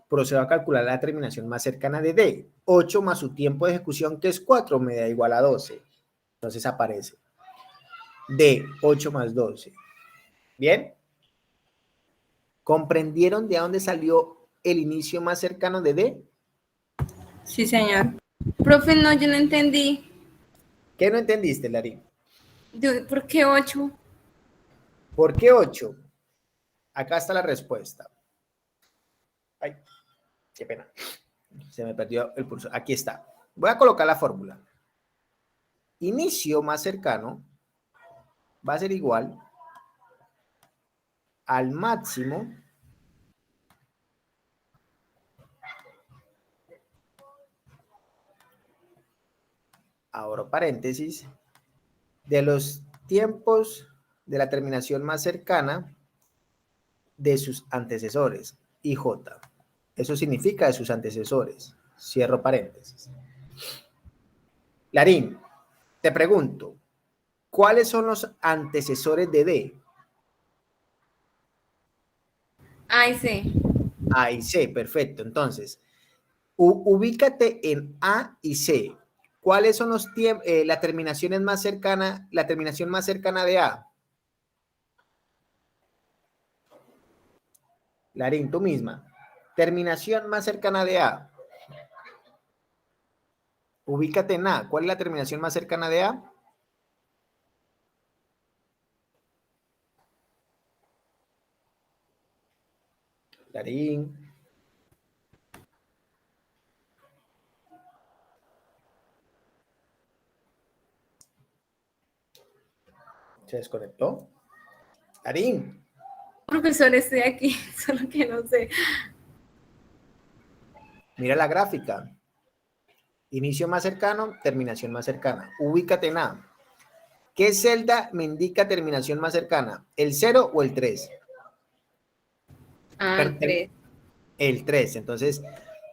procedo a calcular la terminación más cercana de D. 8 más su tiempo de ejecución, que es 4, me da igual a 12. Entonces aparece D, 8 más 12. ¿Bien? ¿Comprendieron de dónde salió el inicio más cercano de D? Sí, señor. Profe, no, yo no entendí. ¿Qué no entendiste, Larín? ¿Por qué 8? ¿Por qué 8? Acá está la respuesta. Ay, qué pena. Se me perdió el pulso. Aquí está. Voy a colocar la fórmula. Inicio más cercano va a ser igual al máximo abro paréntesis, de los tiempos de la terminación más cercana de sus antecesores, IJ. Eso significa de sus antecesores. Cierro paréntesis. Larín, te pregunto, ¿cuáles son los antecesores de D? A y C. A y C, perfecto. Entonces, ubícate en A y C. ¿Cuáles son los las terminaciones más cercanas, la terminación más cercana de A? Larín, tú misma. Terminación más cercana de A. Ubícate en A. ¿Cuál es la terminación más cercana de A? Larín. ¿Se desconectó? Larín. Profesor, estoy aquí, solo que no sé. Mira la gráfica. Inicio más cercano, terminación más cercana. Ubícate en A. ¿Qué celda me indica terminación más cercana? ¿El 0 o el 3? Ah, el 3. El 3. Entonces,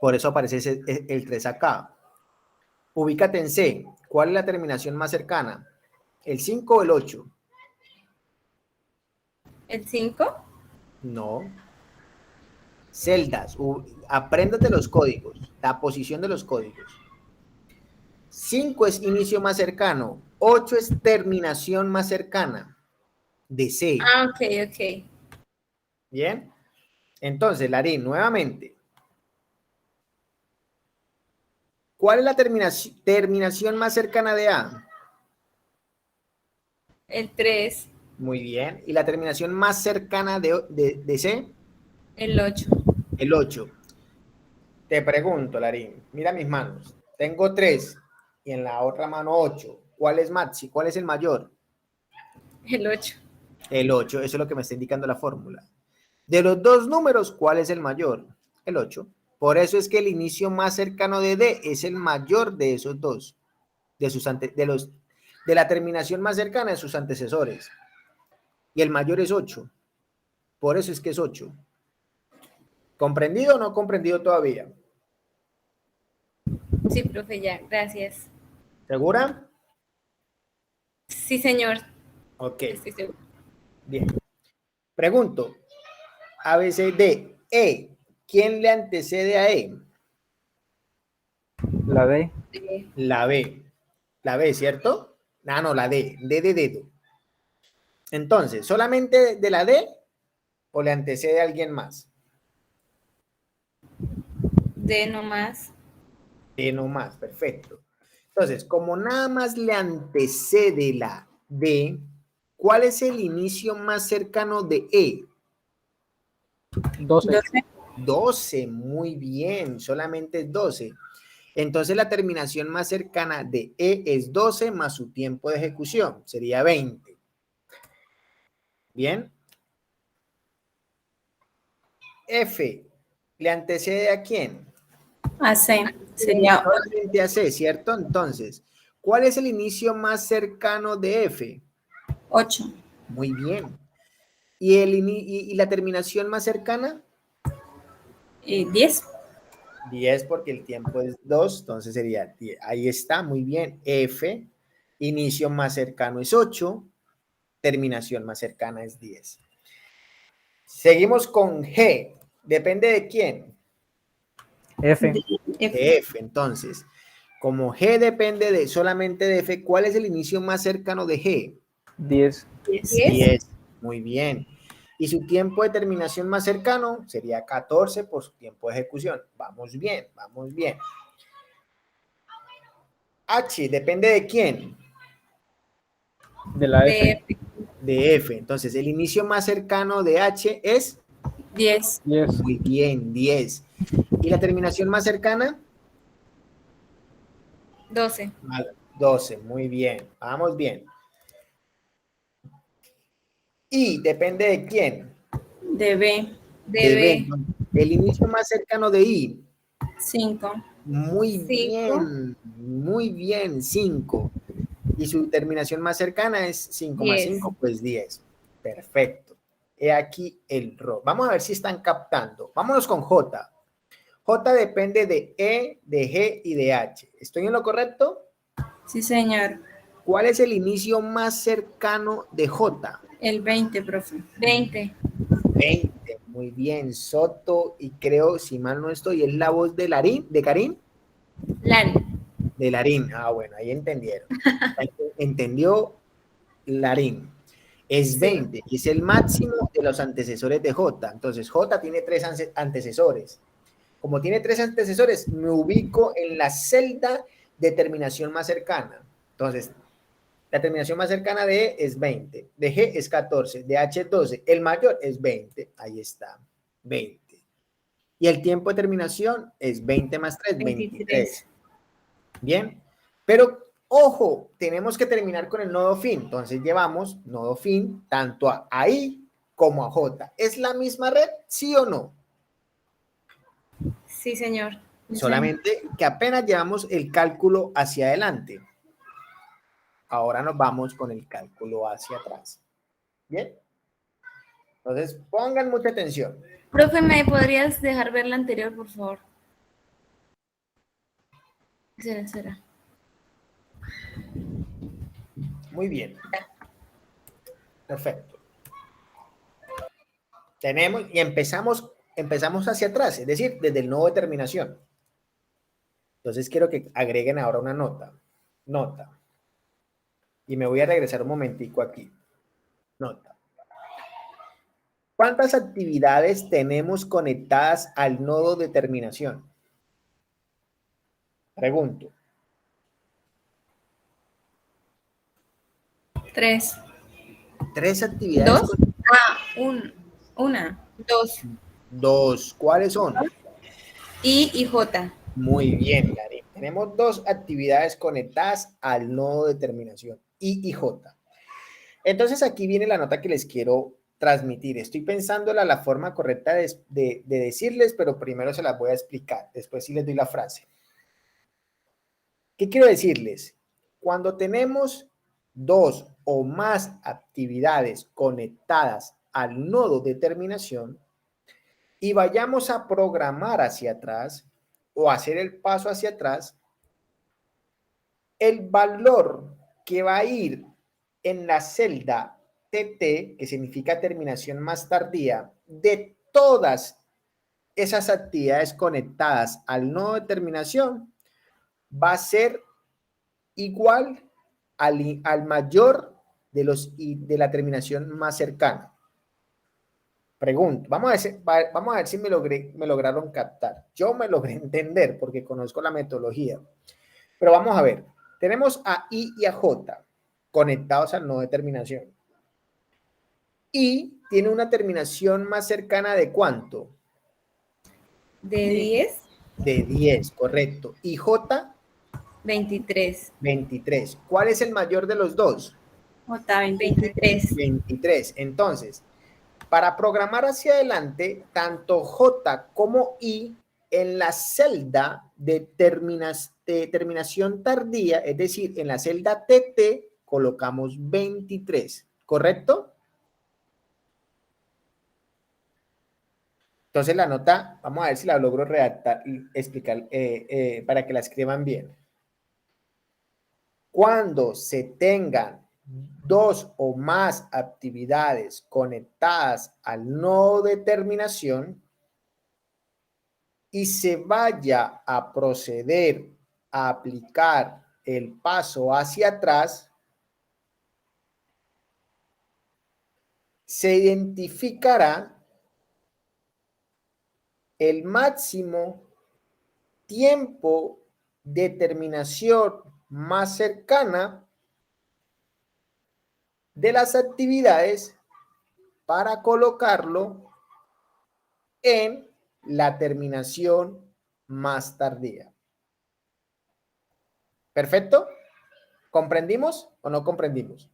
por eso aparece el 3 acá. Ubícate en C. ¿Cuál es la terminación más cercana? ¿El 5 o el 8? ¿El 5? No. Celdas. Apréndete los códigos. La posición de los códigos. 5 es inicio más cercano. 8 es terminación más cercana de C. Ah, ok, ok. Bien. Entonces, Larín, nuevamente. ¿Cuál es la terminación más cercana de A? El 3. Muy bien. ¿Y la terminación más cercana de C? El 8. El 8. Te pregunto, Larín, mira mis manos. Tengo 3 y en la otra mano 8. ¿Cuál es Maxi? ¿Cuál es el mayor? El 8. El 8. Eso es lo que me está indicando la fórmula. De los dos números, ¿cuál es el mayor? El 8. Por eso es que el inicio más cercano de D es el mayor de esos dos. De la terminación más cercana de sus antecesores. Y el mayor es 8. Por eso es que es 8. ¿Comprendido o no comprendido todavía? Sí, profe, ya. Gracias. ¿Segura? Sí, señor. Ok, Estoy seguro. bien. Pregunto, A, B, C, D, E. ¿Quién le antecede a E? La D. La B. La B, ¿cierto? Ah, no, la D. D de dedo. Entonces, ¿solamente de la D o le antecede a alguien más? D nomás. D no más, perfecto. Entonces, como nada más le antecede la D, ¿cuál es el inicio más cercano de E? 12. 12. 12, muy bien, solamente es 12. Entonces la terminación más cercana de E es 12 más su tiempo de ejecución, sería 20. Bien. F, ¿le antecede a quién? AC. Sería Solamente a C, ¿cierto? Entonces, ¿cuál es el inicio más cercano de F? 8. Muy bien. ¿Y la terminación más cercana? 10. 10 porque el tiempo es 2, entonces sería 10. Ahí está, muy bien. F, inicio más cercano es 8, terminación más cercana es 10. Seguimos con G. ¿Depende de quién? F. F. De F. Entonces, como G depende solamente de F, ¿cuál es el inicio más cercano de G? 10. 10. 10. Muy bien. Y su tiempo de terminación más cercano sería 14 por su tiempo de ejecución. Vamos bien, vamos bien. H depende de quién? De la De F. De F. Entonces, el inicio más cercano de H es 10. 10. muy bien, 10. ¿Y la terminación más cercana? 12. 12. Muy bien. Vamos bien. Y depende de quién. De B. De B. B. ¿No? El inicio más cercano de I. 5. Muy 5. bien, 5. Y su terminación más cercana es 5 más 10. 5, pues 10. Perfecto. He aquí el RO. Vamos a ver si están captando. Vámonos con J. J depende de E, de G y de H. ¿Estoy en lo correcto? Sí, señor. ¿Cuál es el inicio más cercano de J? El 20, profe. 20. 20. Muy bien, Soto. Y creo, si mal no estoy, es la voz de Larín, de Karim. Lari. De Larín. Ah, bueno, ahí entendieron. Entendió Larín. Es Sí. 20 y es el máximo de los antecesores de J. Entonces, J tiene 3 antecesores. Como tiene 3 antecesores, me ubico en la celda de terminación más cercana. Entonces, la terminación más cercana de E es 20, de G es 14, de H es 12, el mayor es 20, ahí está, 20. Y el tiempo de terminación es 20 más 3, 23. Bien, pero ojo, tenemos que terminar con el nodo fin. Entonces llevamos nodo fin tanto a I como a J. ¿Es la misma red? ¿Sí o no? Sí, señor. Solamente que apenas llevamos el cálculo hacia adelante. Ahora nos vamos con el cálculo hacia atrás. ¿Bien? Entonces, pongan mucha atención. Profe, ¿me podrías dejar ver la anterior, por favor? Será. Muy bien. Perfecto. Tenemos y empezamos hacia atrás, es decir, desde el nodo de terminación. Entonces, quiero que agreguen ahora una nota. Nota. Y me voy a regresar un momentico aquí. Nota. ¿Cuántas actividades tenemos conectadas al nodo de terminación? Pregunto. 3. 3 actividades. ¿Dos? Una. 2. 2. ¿Cuáles son? I y J. Muy bien, Gary. Tenemos 2 actividades conectadas al nodo de terminación, I y J. Entonces aquí viene la nota que les quiero transmitir. Estoy pensando la forma correcta de decirles, pero primero se las voy a explicar. Después sí les doy la frase. ¿Qué quiero decirles? Cuando tenemos 2 o más actividades conectadas al nodo de terminación y vayamos a programar hacia atrás o hacer el paso hacia atrás, el valor que va a ir en la celda TT, que significa terminación más tardía, de todas esas actividades conectadas al nodo de terminación, va a ser igual al mayor de la terminación más cercana. Pregunto, vamos a ver si me lograron captar. Yo me logré entender porque conozco la metodología. Pero vamos a ver. Tenemos a I y a J conectados al nodo de terminación. I tiene una terminación más cercana de ¿cuánto? ¿De 10? De 10, correcto. ¿Y J? 23. 23. ¿Cuál es el mayor de los dos? J, 23. 23. Entonces, para programar hacia adelante, tanto J como I en la celda de terminación tardía, es decir, en la celda TT, colocamos 23, ¿correcto? Entonces la nota, vamos a ver si la logro redactar y explicar para que la escriban bien. Cuando se tengan 2 o más actividades conectadas al nodo de terminación y se vaya a proceder a aplicar el paso hacia atrás, se identificará el máximo tiempo de terminación más cercana de las actividades para colocarlo en la terminación más tardía. ¿Perfecto? ¿Comprendimos o no comprendimos?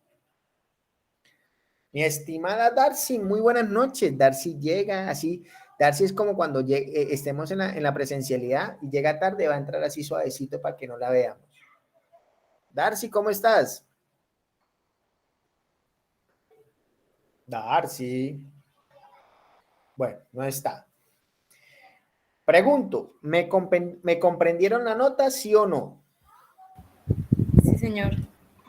Mi estimada Darcy, muy buenas noches. Darcy llega así. Darcy es como cuando estemos en la presencialidad y llega tarde, va a entrar así suavecito para que no la veamos. Darcy, ¿cómo estás? Darcy. Bueno, no está. Pregunto, ¿me comprendieron la nota, sí o no? Sí, señor.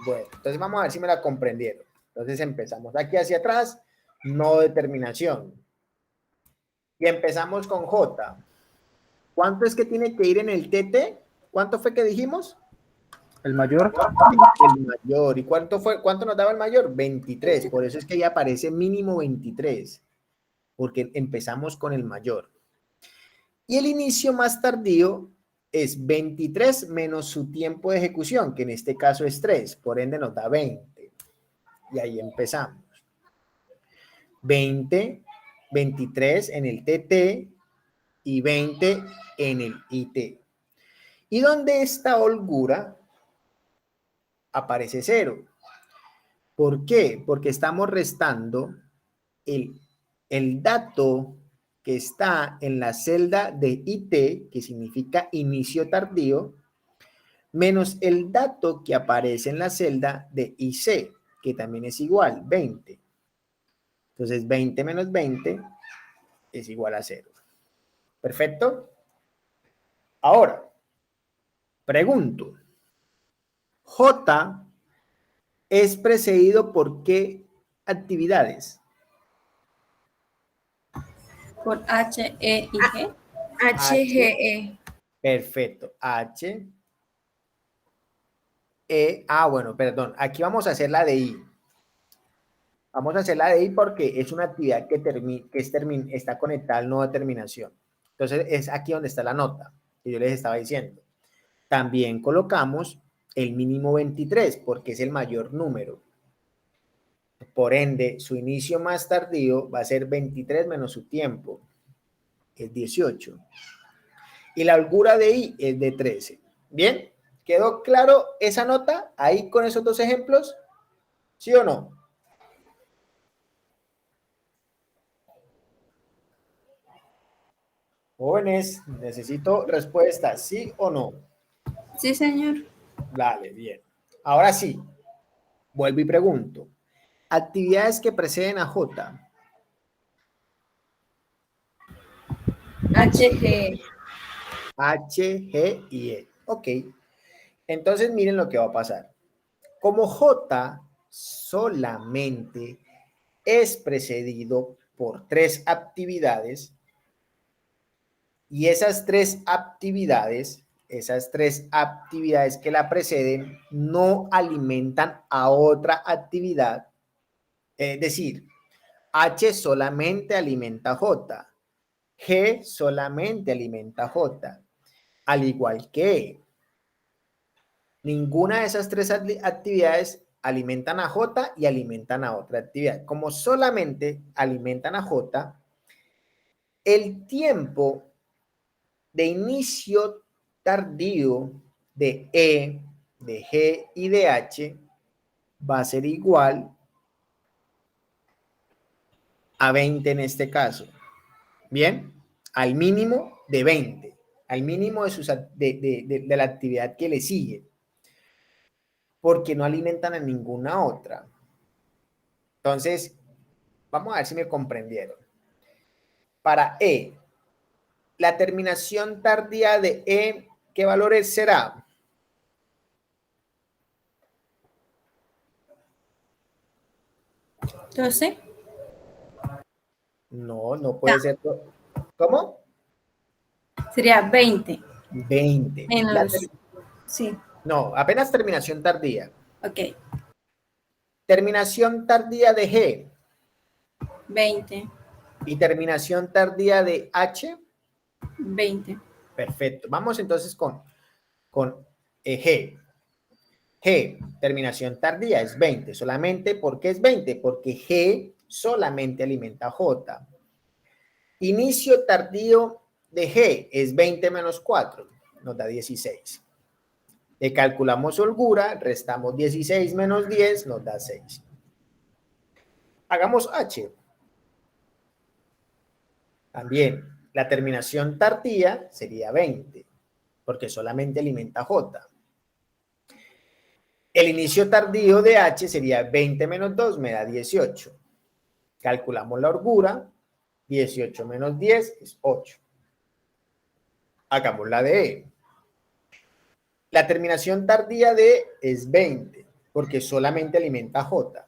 Bueno, entonces vamos a ver si me la comprendieron. Entonces empezamos aquí hacia atrás, no determinación. Y empezamos con J. ¿Cuánto es que tiene que ir en el TT? ¿Cuánto fue que dijimos? El mayor. El mayor. ¿Y cuánto nos daba el mayor? 23. Por eso es que ahí aparece mínimo 23. Porque empezamos con el mayor. Y el inicio más tardío es 23 menos su tiempo de ejecución, que en este caso es 3. Por ende nos da 20. Y ahí empezamos. 20, 23 en el TT y 20 en el IT. ¿Y dónde está holgura? Aparece 0. ¿Por qué? Porque estamos restando el dato que está en la celda de IT, que significa inicio tardío, menos el dato que aparece en la celda de IC, que también es igual, 20. Entonces, 20 menos 20 es igual a 0. ¿Perfecto? Ahora, pregunto, J es precedido por qué actividades? Por H, E y G. HGE. Perfecto. H, bueno, perdón. Aquí vamos a hacer la de I. Vamos a hacer la de I porque es una actividad que está conectada al nodo de terminación. Entonces, es aquí donde está la nota que yo les estaba diciendo. También colocamos el mínimo 23 porque es el mayor número. Por ende, su inicio más tardío va a ser 23 menos su tiempo, es 18. Y la holgura de I es de 13. ¿Bien? ¿Quedó claro esa nota ahí con esos dos ejemplos? ¿Sí o no? Jóvenes, necesito respuesta, ¿sí o no? Sí, señor. Vale, bien. Ahora sí, vuelvo y pregunto. Actividades que preceden a J. HGE. H, G y E. Ok. Entonces miren lo que va a pasar. Como J solamente es precedido por 3 actividades y esas tres actividades que la preceden no alimentan a otra actividad, es decir, H solamente alimenta J, G solamente alimenta J, al igual que E. Ninguna de esas tres actividades alimentan a J y alimentan a otra actividad. Como solamente alimentan a J, el tiempo de inicio tardío de E, de G y de H va a ser igual a 20 en este caso. Bien, al mínimo de 20, al mínimo de la actividad que le sigue, porque no alimentan a ninguna otra. Entonces, vamos a ver si me comprendieron. Para E, la terminación tardía de E, ¿qué valores será? Entonces, No puede ser. ¿Cómo? sería 20 20. menos. Sí, No, apenas terminación tardía. ok. Terminación tardía de G 20, y terminación tardía de H. 20. Perfecto. Vamos entonces con G. G, terminación tardía, es 20. Solamente, ¿por qué es 20? Porque G solamente alimenta J. Inicio tardío de G es 20 menos 4, nos da 16. Le calculamos holgura, restamos 16 menos 10, nos da 6. Hagamos H. También, la terminación tardía sería 20, porque solamente alimenta J. El inicio tardío de H sería 20 menos 2, me da 18. Calculamos la holgura, 18 menos 10 es 8. Hagamos la de E. La terminación tardía de E es 20, porque solamente alimenta J.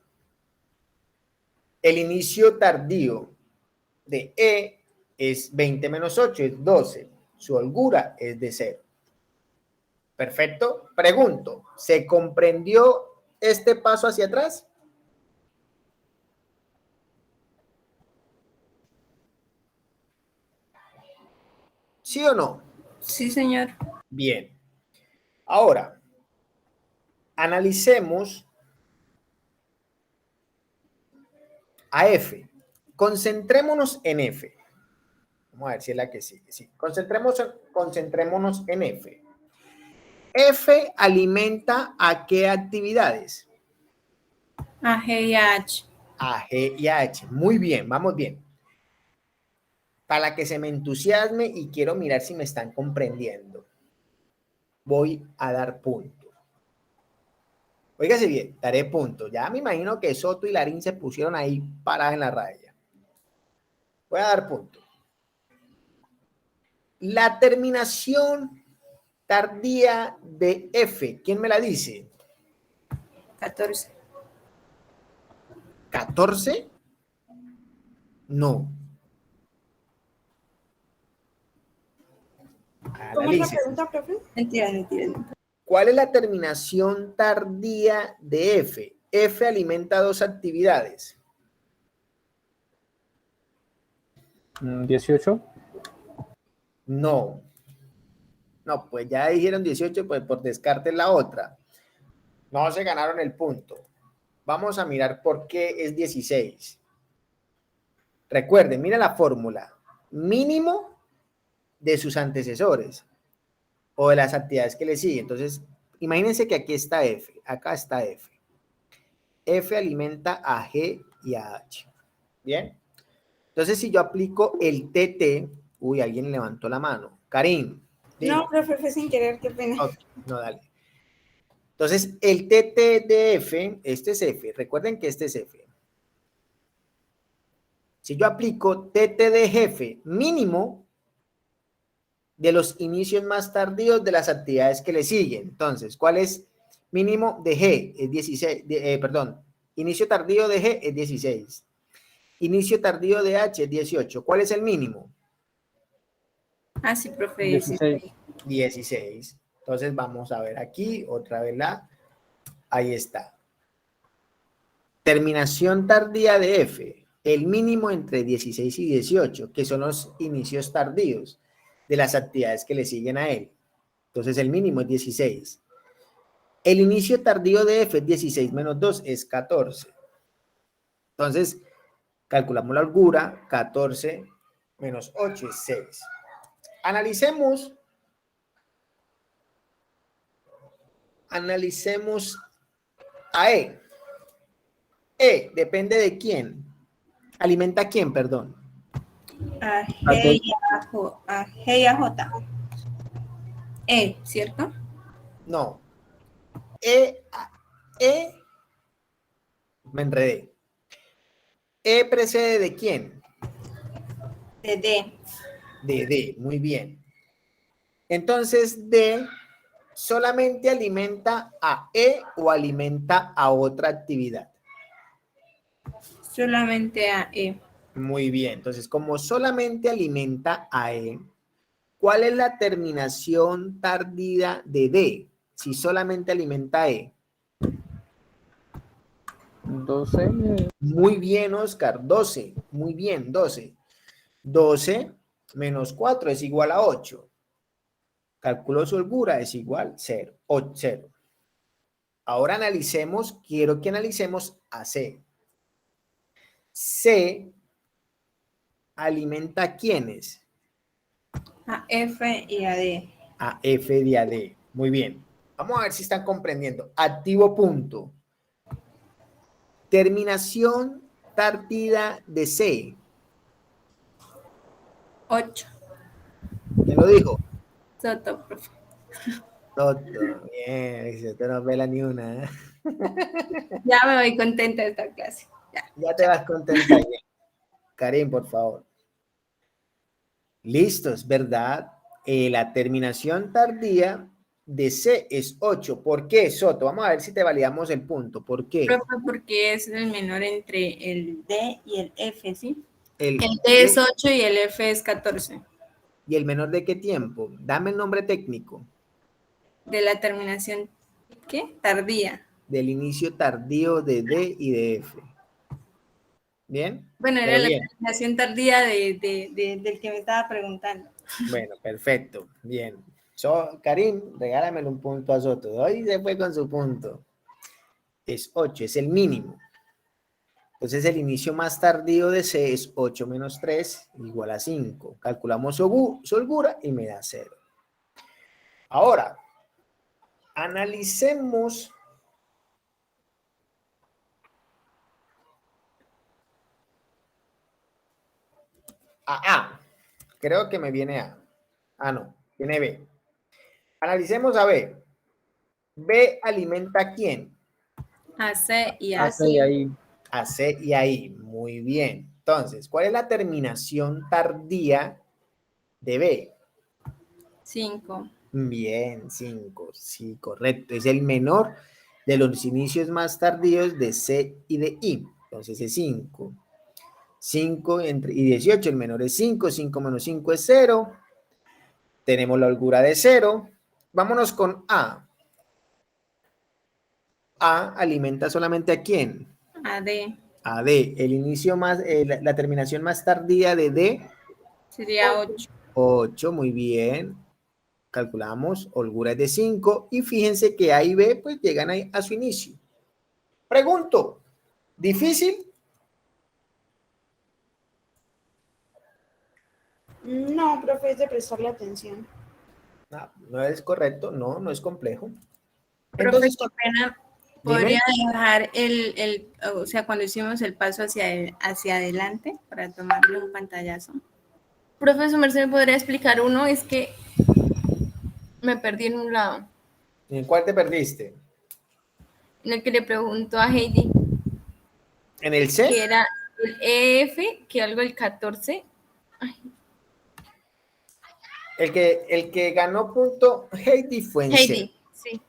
El inicio tardío de E es 20 menos 8, es 12. Su holgura es de 0. Perfecto. Pregunto, ¿se comprendió este paso hacia atrás? ¿Sí o no? Sí, señor. Bien. Ahora, analicemos a F. Concentrémonos en F. Vamos a ver si es la que sigue. Sí. Concentrémonos en F. F alimenta ¿a qué actividades? A, G y a H. A G y a H. Muy bien, vamos bien. para que se me entusiasme y quiero mirar si me están comprendiendo. Voy a dar punto. Óigase bien, daré punto. Ya me imagino que Soto y Larín se pusieron ahí paradas en la raya. Voy a dar punto. La terminación tardía de F, ¿quién me la dice? 14. ¿14? No. ¿Cómo es la Analice. pregunta, profe? Mentira, mentira. ¿Cuál es la terminación tardía de F? F alimenta dos actividades. 18. No. No, pues ya dijeron 18, pues por descarte la otra. No se ganaron el punto. Vamos a mirar por qué es 16. Recuerden, mira la fórmula. Mínimo de sus antecesores o de las actividades que le siguen. Entonces, imagínense que aquí está F, acá está F. F alimenta a G y a H. ¿Bien? Entonces, si yo aplico el TT, uy, alguien levantó la mano. Karim. No, profe, fue sin querer, qué pena. Okay, no, dale. Entonces, el TT de F, este es F. Recuerden que este es F. Si yo aplico TT de jefe mínimo de los inicios más tardíos de las actividades que le siguen. Entonces, ¿cuál es mínimo de G? Es 16, perdón, inicio tardío de G es 16. Inicio tardío de H es 18. ¿Cuál es el mínimo? Ah, sí, profe. 16. 16. Entonces, vamos a ver aquí, otra vez ahí está. Terminación tardía de F, el mínimo entre 16 y 18, que son los inicios tardíos de las actividades que le siguen a él. Entonces el mínimo es 16. El inicio tardío de F es 16 menos 2 es 14. Entonces calculamos la holgura, 14 menos 8 es 6. Analicemos a E. E depende de quién. ¿Alimenta a quién, perdón? A G y a J. ¿Cierto? No. Me enredé. ¿E precede de quién? De D. De D, muy bien. Entonces, D solamente alimenta a E o alimenta a otra actividad. Solamente a E. Muy bien. Entonces, como solamente alimenta a E, ¿cuál es la terminación tardía de D? Si solamente alimenta a E. 12. Muy bien, Oscar. 12. Muy bien, 12. 12 menos 4 es igual a 8. Cálculo su holgura es igual 0. O 0. Ahora analicemos, quiero que analicemos a C. C alimenta a quiénes? A F y a D. A F y a D. Muy bien. Vamos a ver si están comprendiendo. Activo punto. Terminación tardía de C. 8. ¿Quién lo dijo? Soto, profe. Toto. Bien, si usted no pela ni una. Ya me voy contenta de esta clase. Ya te vas contenta. Karim, por favor. Listos, ¿verdad? La terminación tardía de C es 8. ¿Por qué, Soto? Vamos a ver si te validamos el punto. ¿Por qué? Profe, porque es el menor entre el D y el F, ¿sí? El D es 8 y el F es 14. ¿Y el menor de qué tiempo? Dame el nombre técnico. De la terminación, ¿qué? Tardía. Del inicio tardío de D y de F. ¿Bien? Bueno, era Pero la bien. terminación tardía del que me estaba preguntando. Bueno, perfecto. Bien. Karim, regálamele un punto a Soto. Hoy se fue con su punto. Es 8, es el mínimo. Entonces el inicio más tardío de C es 8 menos 3 igual a 5. Calculamos su holgura y me da 0. Ahora, analicemos a A. Creo que me viene A. Ah, no, viene B. Analicemos a B. B alimenta a quién? A C y a Hace y ahí. A C y a I. Muy bien. Entonces, ¿cuál es la terminación tardía de B? 5. Bien, 5. Sí, correcto. Es el menor de los inicios más tardíos de C y de I. Entonces es 5. 5 y 18, el menor es 5. 5 menos 5 es 0. Tenemos la holgura de 0. Vámonos con A. A alimenta solamente ¿a quién? A D A D. El inicio más, la terminación más tardía de D, sería 8. 8. Muy bien. Calculamos, holgura es de 5. Y fíjense que A y B pues llegan a su inicio. Pregunto, ¿difícil? No, profe, es de prestarle atención. No, no es correcto, no, no es complejo. Profe, Entonces, qué pena. dime. ¿Podría dejar o sea, cuando hicimos el paso hacia adelante para tomarle un pantallazo? Profesor Mercedes, ¿me podría explicar uno? Es que me perdí en un lado. ¿En cuál te perdiste? En el que le preguntó a Heidi, ¿En el que C? era el EF, que algo el 14. El que ganó punto Heidi fue en C. Heidi, sí.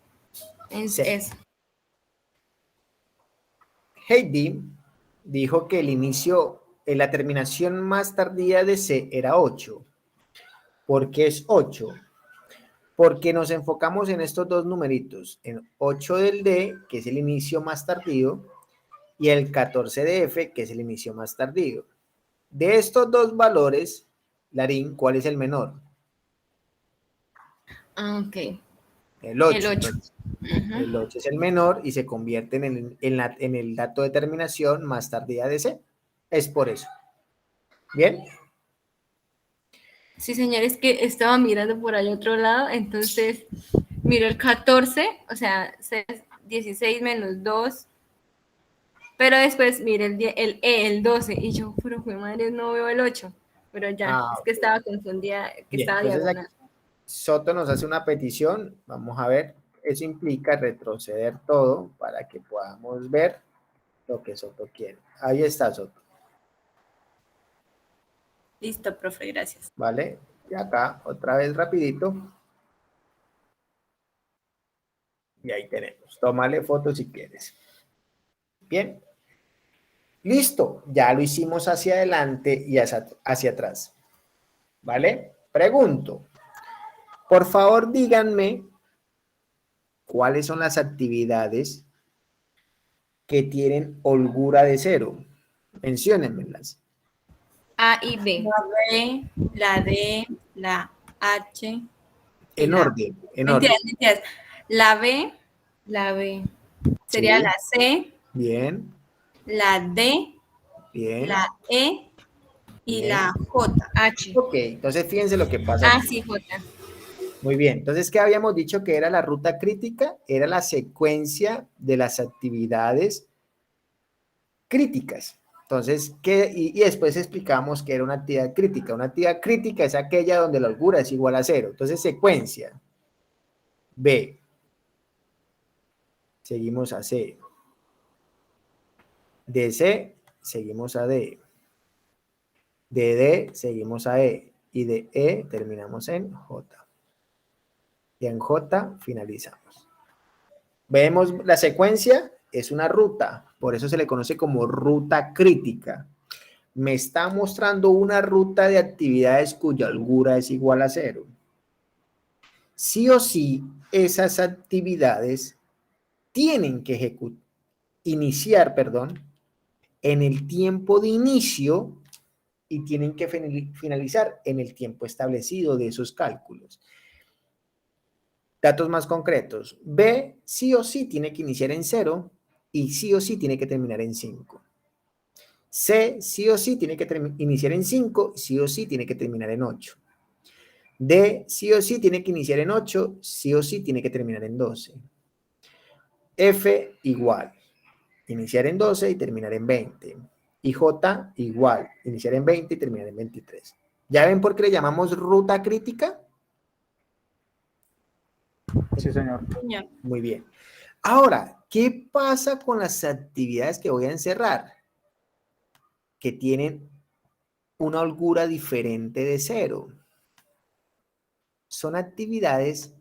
Es C. eso. Heidi dijo que el inicio, la terminación más tardía de C era 8. ¿Por qué es 8? Porque nos enfocamos en estos dos numeritos, en 8 del D, que es el inicio más tardío, y el 14 de F, que es el inicio más tardío. De estos dos valores, Larín, ¿cuál es el menor? Ah, ok. El 8. El 8. Entonces, el 8 es el menor y se convierte en el dato de terminación más tardía de C. Es por eso. ¿Bien? Sí, señor, es que estaba mirando por al otro lado, entonces miro el 14, o sea, 16 menos 2, pero después mire el 12, y yo, pero fue madre, no veo el 8, pero ya, es que Ok. estaba confundida, que Bien, estaba entonces aquí diagonal. Soto nos hace una petición. Vamos a ver. Eso implica retroceder todo para que podamos ver lo que Soto quiere. Ahí está Soto. Listo, profe, gracias. ¿Vale? Y acá, otra vez rapidito. Y ahí tenemos. Tómale foto si quieres. Bien. Listo. Ya lo hicimos hacia adelante y hacia atrás. ¿Vale? Pregunto. Por favor, díganme cuáles son las actividades que tienen holgura de 0. Menciónenmelas. A y B. La B, la D, la H y En la... orden, en orden. Mentiras. La B La B. sería Sí. la C, Bien, la D, bien, la E y bien. la J. H. Ok, entonces fíjense lo que pasa Ah, aquí. sí, J. Muy bien, entonces, ¿qué habíamos dicho que era la ruta crítica? Era la secuencia de las actividades críticas. Entonces, y después explicamos que era una actividad crítica. Una actividad crítica es aquella donde la holgura es igual a 0. Entonces, secuencia. B. Seguimos a C. De C, seguimos a D. De D, seguimos a E. Y de E, terminamos en J. Y en J finalizamos. Vemos la secuencia, es una ruta, por eso se le conoce como ruta crítica. Me está mostrando una ruta de actividades cuya holgura es igual a 0. Sí o sí, esas actividades tienen que iniciar, en el tiempo de inicio y tienen que finalizar en el tiempo establecido de esos cálculos. Datos más concretos. B sí o sí tiene que iniciar en 0 y sí o sí tiene que terminar en 5. C sí o sí tiene que iniciar en 5, sí o sí tiene que terminar en 8. D sí o sí tiene que iniciar en 8, sí o sí tiene que terminar en 12. F igual, iniciar en 12 y terminar en 20. Y J igual, iniciar en 20 y terminar en 23. ¿Ya ven por qué le llamamos ruta crítica? Sí, señor. Señor. Muy bien. Ahora, ¿qué pasa con las actividades que voy a encerrar? Que tienen una holgura diferente de 0. Son actividades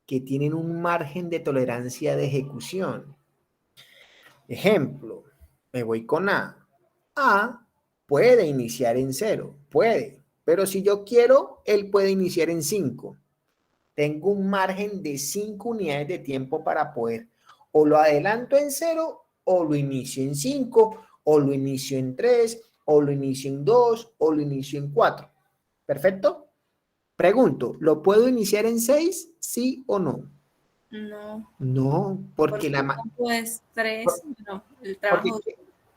que tienen un margen de tolerancia de ejecución. Ejemplo, me voy con A. A puede iniciar en 0, puede, pero si yo quiero, él puede iniciar en 5. Tengo un margen de 5 unidades de tiempo para poder o lo adelanto en 0 o lo inicio en 5 o lo inicio en 3 o lo inicio en 2 o lo inicio en 4. ¿Perfecto? Pregunto, ¿lo puedo iniciar en 6? ¿Sí o no? No, No, porque porque el tiempo es 3. No, el trabajo,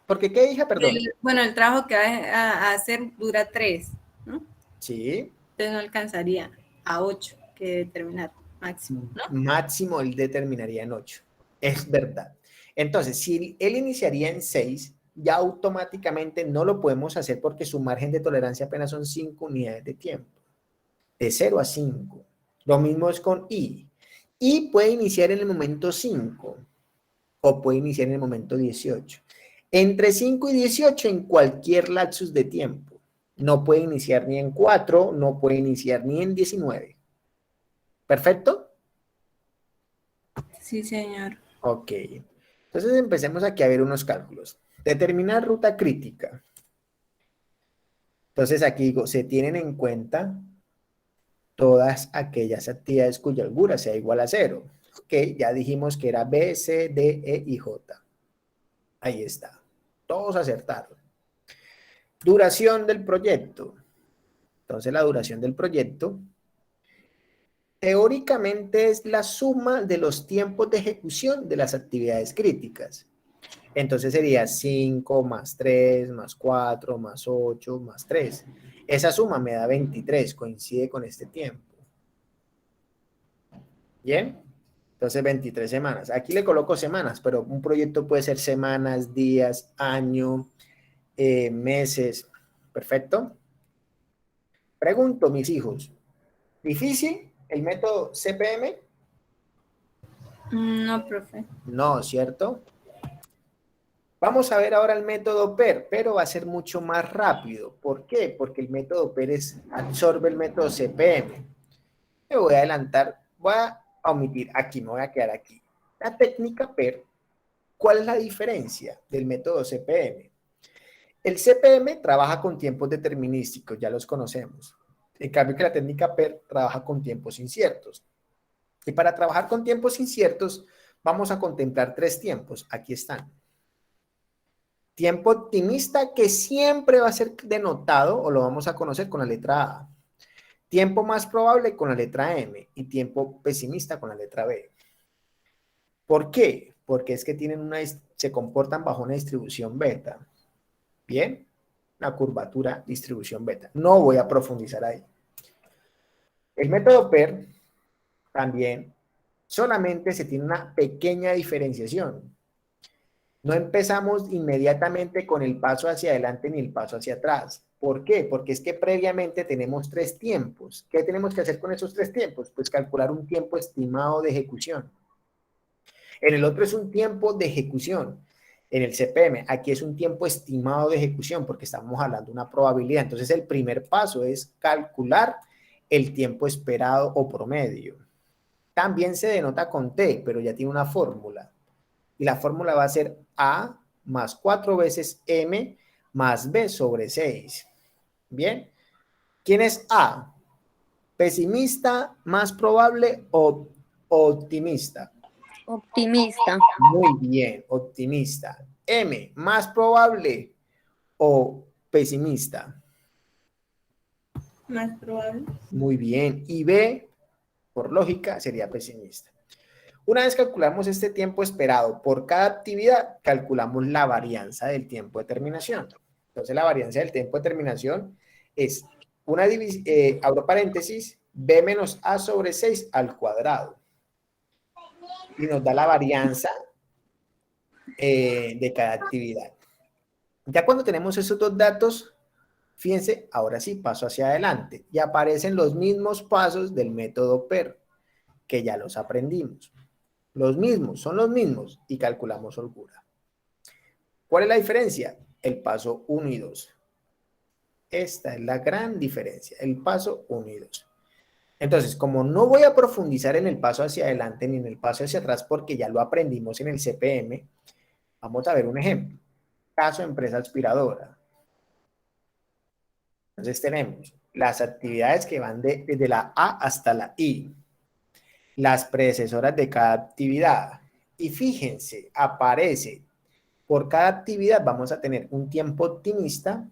porque ¿qué dije? Perdón. bueno, el trabajo que va a hacer dura 3, ¿no? Sí. Entonces no alcanzaría a 8 que determinar máximo, ¿no? Máximo él determinaría en 8. Es verdad. Entonces, si él iniciaría en 6, ya automáticamente no lo podemos hacer porque su margen de tolerancia apenas son 5 unidades de tiempo. De 0 a 5. Lo mismo es con I. I puede iniciar en el momento 5 o puede iniciar en el momento 18. Entre 5 y 18 en cualquier lapsus de tiempo. No puede iniciar ni en 4, no puede iniciar ni en 19. ¿Perfecto? Sí, señor. Ok. Entonces empecemos aquí a ver unos cálculos. Determinar ruta crítica. Entonces aquí digo, se tienen en cuenta todas aquellas actividades cuya holgura sea igual a 0. Ok, ya dijimos que era B, C, D, E y J. Ahí está. Todos acertaron. Duración del proyecto. Entonces la duración del proyecto teóricamente es la suma de los tiempos de ejecución de las actividades críticas. Entonces sería 5 más 3 más 4 más 8 más 3. Esa suma me da 23, coincide con este tiempo. ¿Bien? Entonces 23 semanas. Aquí le coloco semanas, pero un proyecto puede ser semanas, días, año, meses. ¿Perfecto? Pregunto, mis hijos, ¿difícil el método CPM? No, profe. No, ¿cierto? Vamos a ver ahora el método PER, pero va a ser mucho más rápido. ¿Por qué? Porque el método PER absorbe el método CPM. Me voy a adelantar, voy a omitir aquí, me voy a quedar aquí. La técnica PER, ¿cuál es la diferencia del método CPM? El CPM trabaja con tiempos determinísticos, ya los conocemos. En cambio que la técnica PER trabaja con tiempos inciertos. Y para trabajar con tiempos inciertos, vamos a contemplar 3 tiempos. Aquí están. Tiempo optimista que siempre va a ser denotado o lo vamos a conocer con la letra A. Tiempo más probable con la letra M y tiempo pesimista con la letra B. ¿Por qué? Porque es que se comportan bajo una distribución beta. ¿Bien? Una curvatura distribución beta. No voy a profundizar ahí. El método PER también solamente se tiene una pequeña diferenciación. No empezamos inmediatamente con el paso hacia adelante ni el paso hacia atrás. ¿Por qué? Porque es que previamente tenemos 3 tiempos. ¿Qué tenemos que hacer con esos 3 tiempos? Pues calcular un tiempo estimado de ejecución. En el otro es un tiempo de ejecución. En el CPM, aquí es un tiempo estimado de ejecución porque estamos hablando de una probabilidad. Entonces el primer paso es calcular el tiempo esperado o promedio. También se denota con T, pero ya tiene una fórmula. Y la fórmula va a ser A más 4 veces M más B sobre 6. Bien. ¿Quién es A? ¿Pesimista, más probable o optimista? Optimista. Muy bien, optimista. M, más probable o pesimista. Más probable. Muy bien. Y B, por lógica, sería pesimista. Una vez calculamos este tiempo esperado por cada actividad, calculamos la varianza del tiempo de terminación. Entonces, la varianza del tiempo de terminación es una división, abro paréntesis, B menos A sobre 6 al cuadrado. Y nos da la varianza de cada actividad. Ya cuando tenemos esos dos datos, Fíjense, ahora sí, paso hacia adelante y aparecen los mismos pasos del método PER, que ya los aprendimos. Los mismos, son los mismos y calculamos holgura. ¿Cuál es la diferencia? El paso 1 y 2. Esta es la gran diferencia, el paso 1 y 2. Entonces, como no voy a profundizar en el paso hacia adelante ni en el paso hacia atrás porque ya lo aprendimos en el CPM, vamos a ver un ejemplo. Caso empresa aspiradora. Entonces tenemos las actividades que van desde la A hasta la I, las predecesoras de cada actividad. Y fíjense, aparece, por cada actividad vamos a tener un tiempo optimista,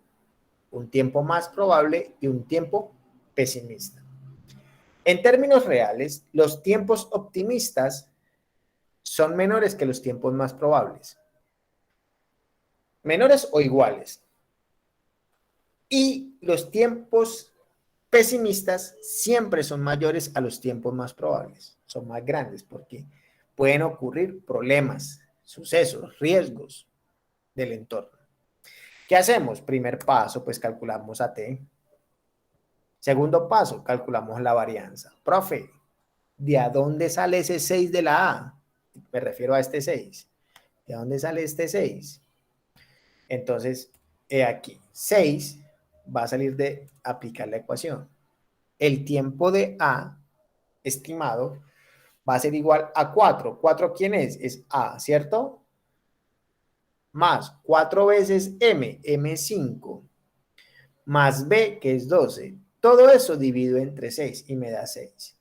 un tiempo más probable y un tiempo pesimista. En términos reales, los tiempos optimistas son menores que los tiempos más probables. Menores o iguales. Y los tiempos pesimistas siempre son mayores a los tiempos más probables. Son más grandes porque pueden ocurrir problemas, sucesos, riesgos del entorno. ¿Qué hacemos? Primer paso, pues calculamos AT. Segundo paso, calculamos la varianza. Profe, ¿de a dónde sale ese 6 de la A? Me refiero a este 6. ¿De dónde sale este 6? Entonces, he aquí, 6 va a salir de aplicar la ecuación. El tiempo de A estimado va a ser igual a 4. ¿4 quién es? Es A, ¿cierto? Más 4 veces M, M es 5, más B, que es 12. Todo eso divido entre 6 y me da 6.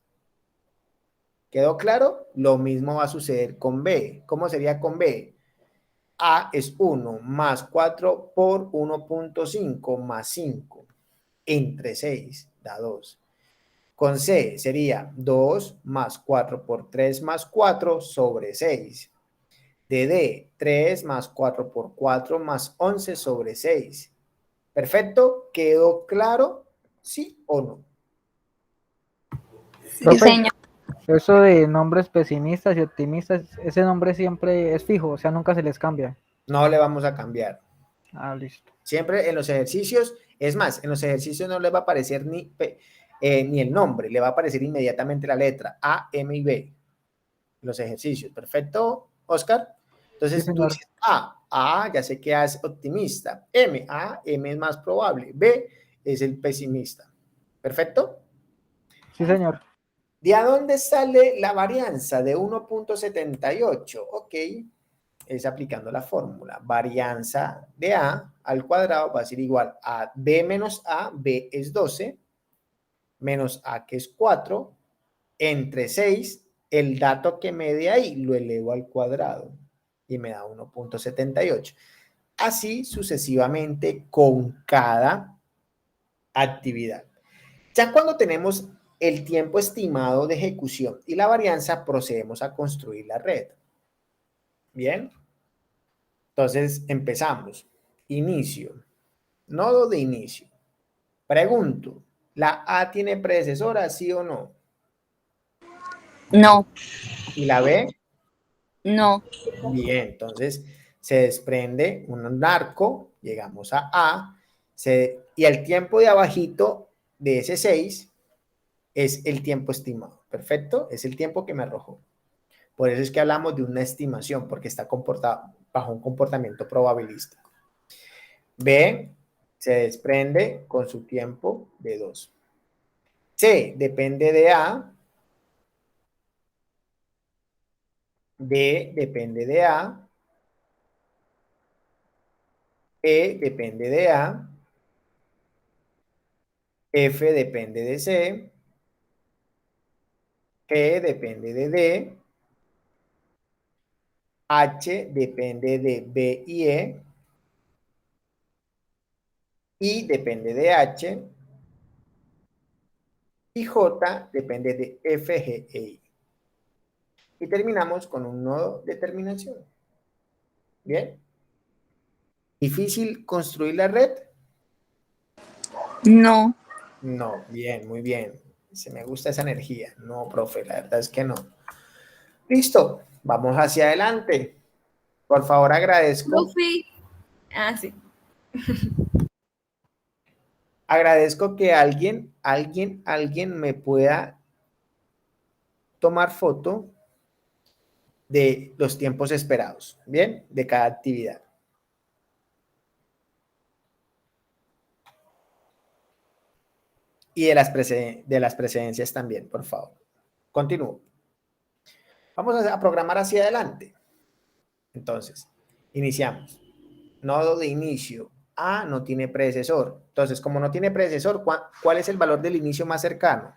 ¿Quedó claro? Lo mismo va a suceder con B. ¿Cómo sería con B? A es 1 más 4 por 1.5 más 5 entre 6 da 2. Con C sería 2 más 4 por 3 más 4 sobre 6. De D, 3 más 4 por 4 más 11 sobre 6. ¿Perfecto? ¿Quedó claro? ¿Sí o no? Sí, Profe, señor. eso de nombres pesimistas y optimistas, ese nombre siempre es fijo, o sea, nunca se les cambia. No le vamos a cambiar. Ah, listo. Siempre en los ejercicios, es más, en los ejercicios no le va a aparecer ni el nombre, le va a aparecer inmediatamente la letra A, M y B. En los ejercicios. ¿Perfecto, Oscar? Entonces Sí, tú señor. dices A, ya sé que A es optimista. M, M es más probable. B es el pesimista. ¿Perfecto? Sí, señor. ¿De a dónde sale la varianza de 1.78? Ok, es aplicando la fórmula. Varianza de A al cuadrado va a ser igual a B menos A, B es 12, menos A que es 4, entre 6, el dato que me dé ahí lo elevo al cuadrado y me da 1.78. Así sucesivamente con cada actividad. Ya cuando tenemos el tiempo estimado de ejecución y la varianza, procedemos a construir la red. Bien. Entonces empezamos. Inicio. Nodo de inicio. Pregunto, ¿la A tiene predecesora, sí o no? No, ¿Y la B? no. Bien, entonces se desprende un arco, llegamos a A, y el tiempo de abajito de ese 6 es el tiempo estimado. Perfecto, es el tiempo que me arrojó. Por eso es que hablamos de una estimación, porque está comportado bajo un comportamiento probabilístico. B se desprende con su tiempo de 2. C depende de A. D depende de A. E depende de A. F depende de C. G depende de D. H depende de B y E. I depende de H. Y J depende de F, G e I. Y terminamos con un nodo de terminación. ¿Bien? ¿Difícil construir la red? No. No, bien, muy bien. Se me gusta esa energía. No, profe, la verdad es que no. Listo, vamos hacia adelante. Por favor, agradezco. Profe. Ah, sí. Agradezco que alguien me pueda tomar foto de los tiempos esperados, ¿bien? De cada actividad. Y de las precedencias también, por favor. Continúo. Vamos a programar hacia adelante. Entonces, iniciamos. Nodo de inicio. A no tiene predecesor. Entonces, como no tiene predecesor, ¿cuál es el valor del inicio más cercano?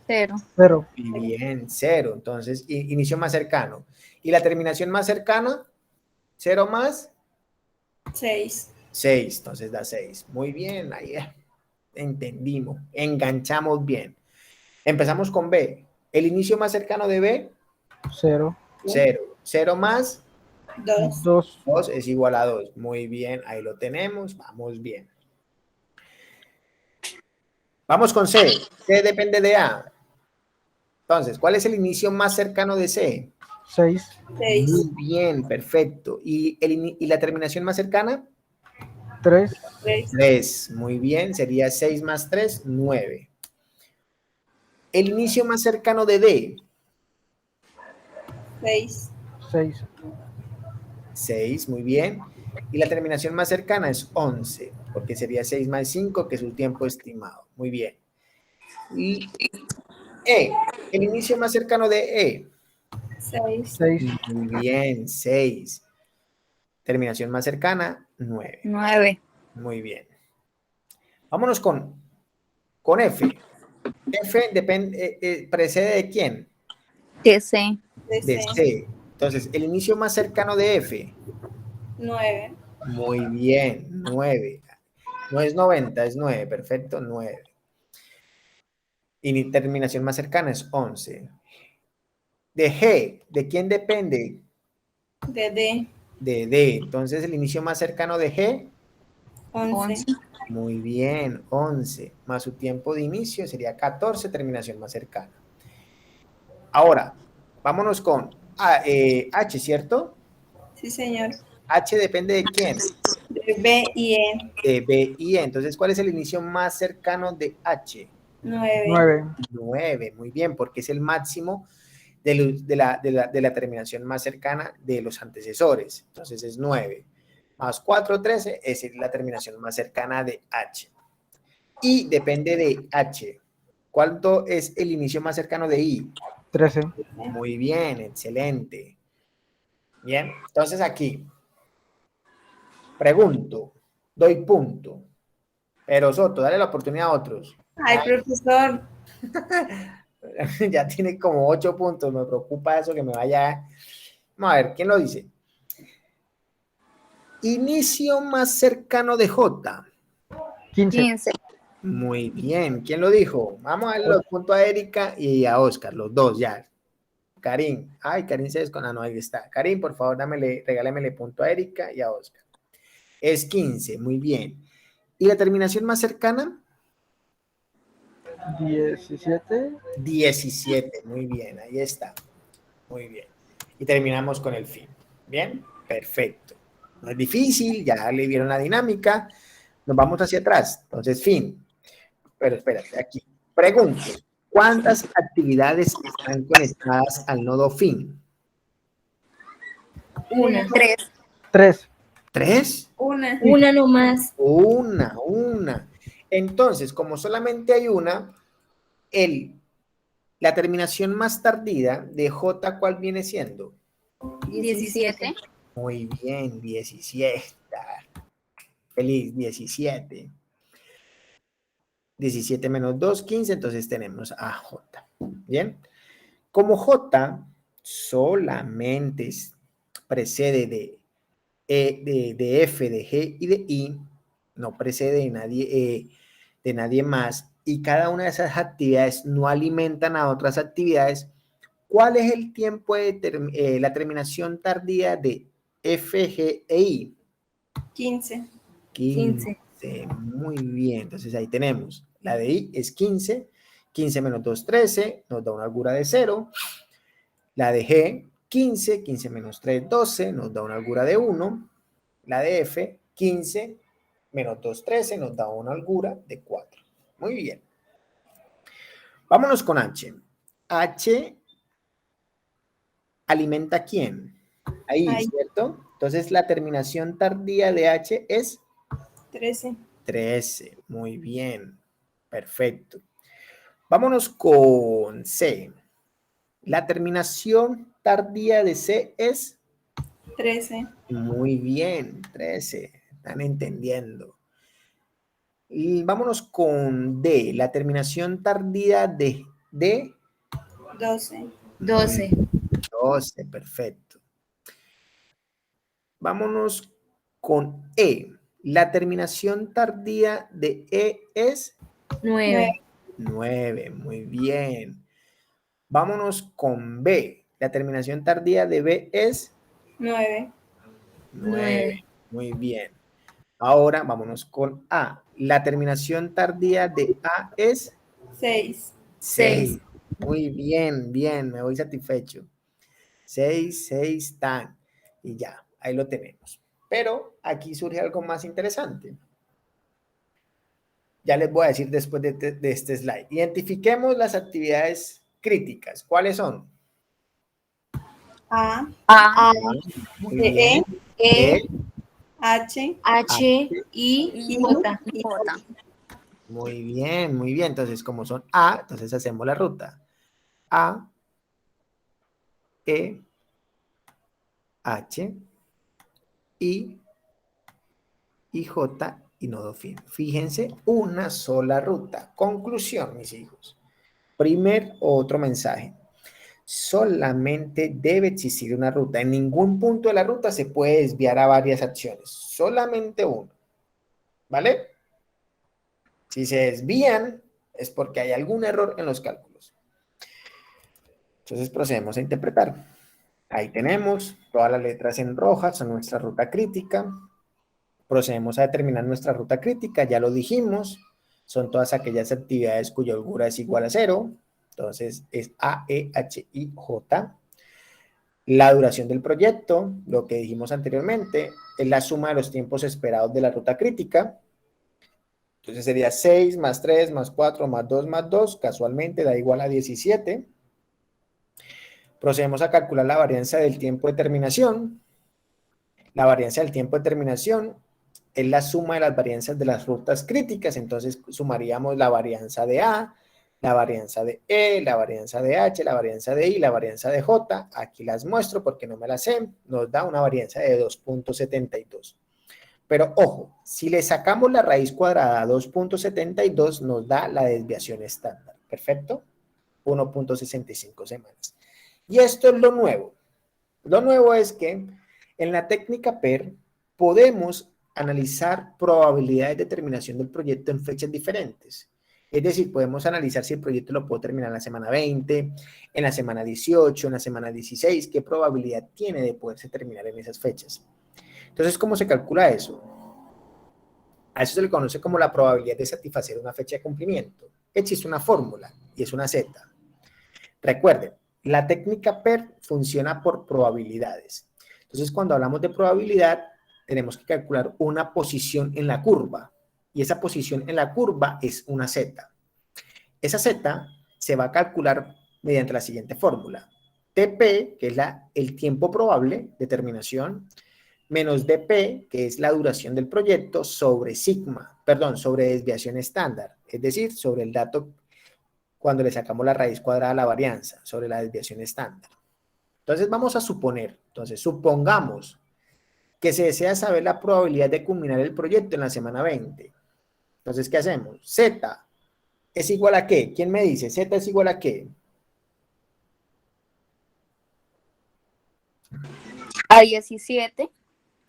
0. 0. Bien, 0. Entonces, inicio más cercano. ¿Y la terminación más cercana? 0 más 6. 6. Entonces da 6. Muy bien, ahí entendimos. Enganchamos bien. Empezamos con B. ¿El inicio más cercano de B? 0. 0. 0 más 2. 2. 2 es igual a 2. Muy bien, ahí lo tenemos. Vamos bien. Vamos con C. C depende de A. Entonces, ¿cuál es el inicio más cercano de C? 6. 6. Muy bien, perfecto. ¿Y la terminación más cercana? 3. 3. 3. Muy bien, sería 6 más 3, 9. El inicio más cercano de D. 6. 6. 6, muy bien. Y la terminación más cercana es 11, porque sería 6 más 5, que es su tiempo estimado. Muy bien. Y E, el inicio más cercano de E. 6. 6. Muy bien, 6. Terminación más cercana, 9. 9. Muy bien. Vámonos con F. F depende, precede de quién? Que C. De C. Entonces, el inicio más cercano de F. 9. Muy bien, 9. No es 90, es 9. Perfecto, 9. Y mi terminación más cercana es 11. De G, ¿de quién depende? De D. De D. Entonces, el inicio más cercano de G, 11. muy bien, 11. Más su tiempo de inicio sería 14, terminación más cercana. Ahora, vámonos con H, ¿cierto? Sí, señor. H depende de quién? De B y E. De B y E. Entonces, ¿cuál es el inicio más cercano de H? 9. 9. 9, muy bien, porque es el máximo de la terminación más cercana de los antecesores. Entonces es 9. Más 4, 13, es la terminación más cercana de H. Y depende de H. ¿Cuánto es el inicio más cercano de I? 13. Muy bien, excelente. Bien, entonces aquí pregunto, doy punto. Pero Soto, dale la oportunidad a otros. Ay, profesor. Ya tiene como 8 puntos, me preocupa eso que me vaya. Vamos a ver, ¿quién lo dice? Inicio más cercano de J. 15. 15. Muy bien, ¿quién lo dijo? Vamos a darle los puntos a Erika y a Oscar, los dos ya. Karim, ay, Karim se desconectó, no, ahí está. Karim, por favor, regálemele punto a Erika y a Oscar. Es 15, muy bien. ¿Y la terminación más cercana? 17. 17, muy bien, ahí está. Muy bien. Y terminamos con el fin. Bien, perfecto. No es difícil, ya le vieron la dinámica. Nos vamos hacia atrás. Entonces, fin. Pero espérate, aquí. Pregunto, ¿cuántas actividades están conectadas al nodo fin? Una. 3. 3. ¿Tres? Una. Una nomás. Una. Entonces, como solamente hay una, la terminación más tardía de J, ¿cuál viene siendo? 17. Muy bien, 17. Feliz, 17. 17 menos 2, 15, entonces tenemos a J. Bien. Como J solamente precede de F, de G y de I, no precede de nadie más, y cada una de esas actividades no alimentan a otras actividades, ¿cuál es el tiempo de la terminación tardía de F, G e I? 15. 15. Muy bien, entonces ahí tenemos. La de I es 15. 15 menos 2, 13. Nos da una holgura de 0. La de G, 15. 15 menos 3, 12. Nos da una holgura de 1. La de F, 15. menos 2, 13, nos da una holgura de 4. Muy bien. Vámonos con H. H alimenta ¿a quién? Ahí, Ahí. ¿cierto? Entonces la terminación tardía de H es 13. 13. Muy bien. Perfecto. Vámonos con C. La terminación tardía de C es 13. muy bien, 13. Están entendiendo. Y vámonos con D. La terminación tardía de D. 12. 12. 12, perfecto. Vámonos con E. La terminación tardía de E es 9. 9, muy bien. Vámonos con B. La terminación tardía de B es 9. 9, muy bien. Ahora vámonos con A. La terminación tardía de A es 6. 6. Muy bien, bien, me voy satisfecho. 6, 6 tan. Y ya, ahí lo tenemos. Pero aquí surge algo más interesante. Ya les voy a decir después de este slide. Identifiquemos las actividades críticas. ¿Cuáles son? A, A, Muy E, bien. E, H, H, I, J. J. Muy bien, muy bien. Entonces, como son A, entonces hacemos la ruta. A, E, H, I, J y nodo fin. Fíjense, una sola ruta. Conclusión, mis hijos. Primer otro mensaje. Solamente debe existir una ruta. En ningún punto de la ruta se puede desviar a varias acciones. Solamente uno. ¿Vale? Si se desvían, es porque hay algún error en los cálculos. Entonces procedemos a interpretar. Ahí tenemos todas las letras en roja, son nuestra ruta crítica. Procedemos a determinar nuestra ruta crítica, ya lo dijimos, son todas aquellas actividades cuya holgura es igual a 0. Entonces es A, E, H, I, J. La duración del proyecto, lo que dijimos anteriormente, es la suma de los tiempos esperados de la ruta crítica. Entonces sería 6 más 3 más 4 más 2, casualmente da igual a 17. Procedemos a calcular la varianza del tiempo de terminación. La varianza del tiempo de terminación es la suma de las varianzas de las rutas críticas, entonces sumaríamos la varianza de A, la varianza de E, la varianza de H, la varianza de I, la varianza de J. Aquí las muestro porque no me las sé. Nos da una varianza de 2.72. Pero ojo, si le sacamos la raíz cuadrada a 2.72 nos da la desviación estándar. ¿Perfecto? 1.65 semanas. Y esto es lo nuevo. Lo nuevo es que en la técnica PER podemos analizar probabilidades de terminación del proyecto en fechas diferentes. Es decir, podemos analizar si el proyecto lo puedo terminar en la semana 20, en la semana 18, en la semana 16, qué probabilidad tiene de poderse terminar en esas fechas. Entonces, ¿cómo se calcula eso? A eso se le conoce como la probabilidad de satisfacer una fecha de cumplimiento. Existe una fórmula y es una Z. Recuerden, la técnica PER funciona por probabilidades. Entonces, cuando hablamos de probabilidad, tenemos que calcular una posición en la curva. Y esa posición en la curva es una Z. Esa Z se va a calcular mediante la siguiente fórmula. TP, que es el tiempo probable de terminación, menos dp, que es la duración del proyecto, sobre sobre desviación estándar, es decir, sobre el dato cuando le sacamos la raíz cuadrada a la varianza, sobre la desviación estándar. Entonces vamos a suponer, supongamos que se desea saber la probabilidad de culminar el proyecto en la semana 20. Entonces, ¿qué hacemos? Z es igual a ¿qué? ¿Quién me dice? Z es igual a ¿qué? A 17.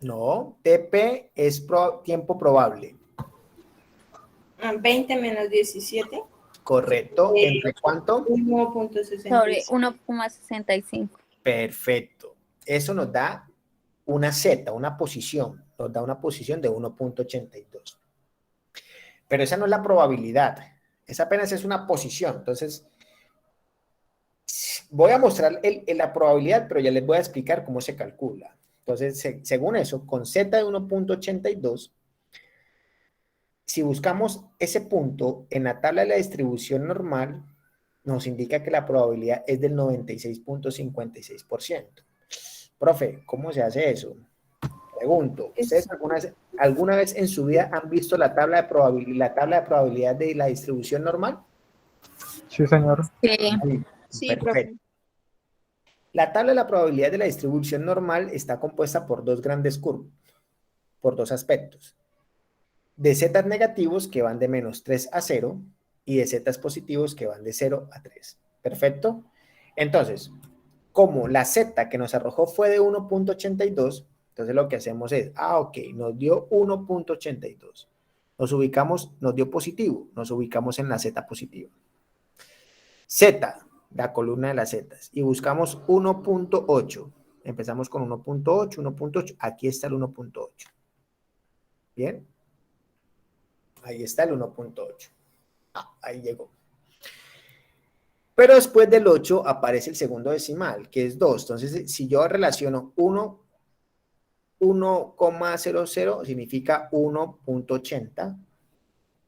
No, TP es tiempo probable. 20 menos 17. Correcto. ¿Entre cuánto? 1.65. Sobre 1,65. Perfecto. Eso nos da una Z, una posición. Nos da una posición de 1.82. Pero esa no es la probabilidad. Esa apenas es una posición. Entonces, voy a mostrar la probabilidad, pero ya les voy a explicar cómo se calcula. Entonces, según eso, con Z de 1.82, si buscamos ese punto en la tabla de la distribución normal, nos indica que la probabilidad es del 96.56%. Profe, ¿cómo se hace eso? Pregunto, ¿ustedes alguna vez en su vida han visto la tabla de probabilidad de la distribución normal? Sí, señor. Sí. Sí, Perfecto. profe. La tabla de la probabilidad de la distribución normal está compuesta por dos grandes curvas, por dos aspectos. De zetas negativos que van de -3 a 0 y de zetas positivos que van de 0 a 3. ¿Perfecto? Entonces, como la z que nos arrojó fue de 1.82, entonces lo que hacemos es, ok, nos dio 1.82. Nos ubicamos, nos dio positivo, nos ubicamos en la z positiva. Z, la columna de las zetas, y buscamos 1.8. Empezamos con 1.8, 1.8, aquí está el 1.8. ¿Bien? Ahí está el 1.8. Ahí llegó. Pero después del 8 aparece el segundo decimal, que es 2. Entonces, si yo relaciono 1,00 significa 1.80.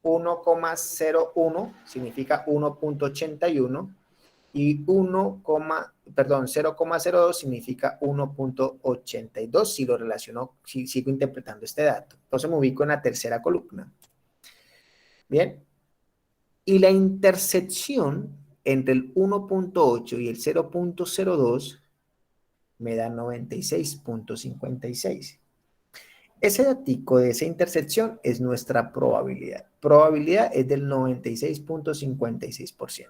1,01 significa 1.81. Y 0,02 significa 1.82 si lo relaciono, si sigo interpretando este dato. Entonces me ubico en la tercera columna. Bien. Y la intersección entre el 1.8 y el 0.02 me da 96.56. Ese datico de esa intersección es nuestra probabilidad. Probabilidad es del 96.56%.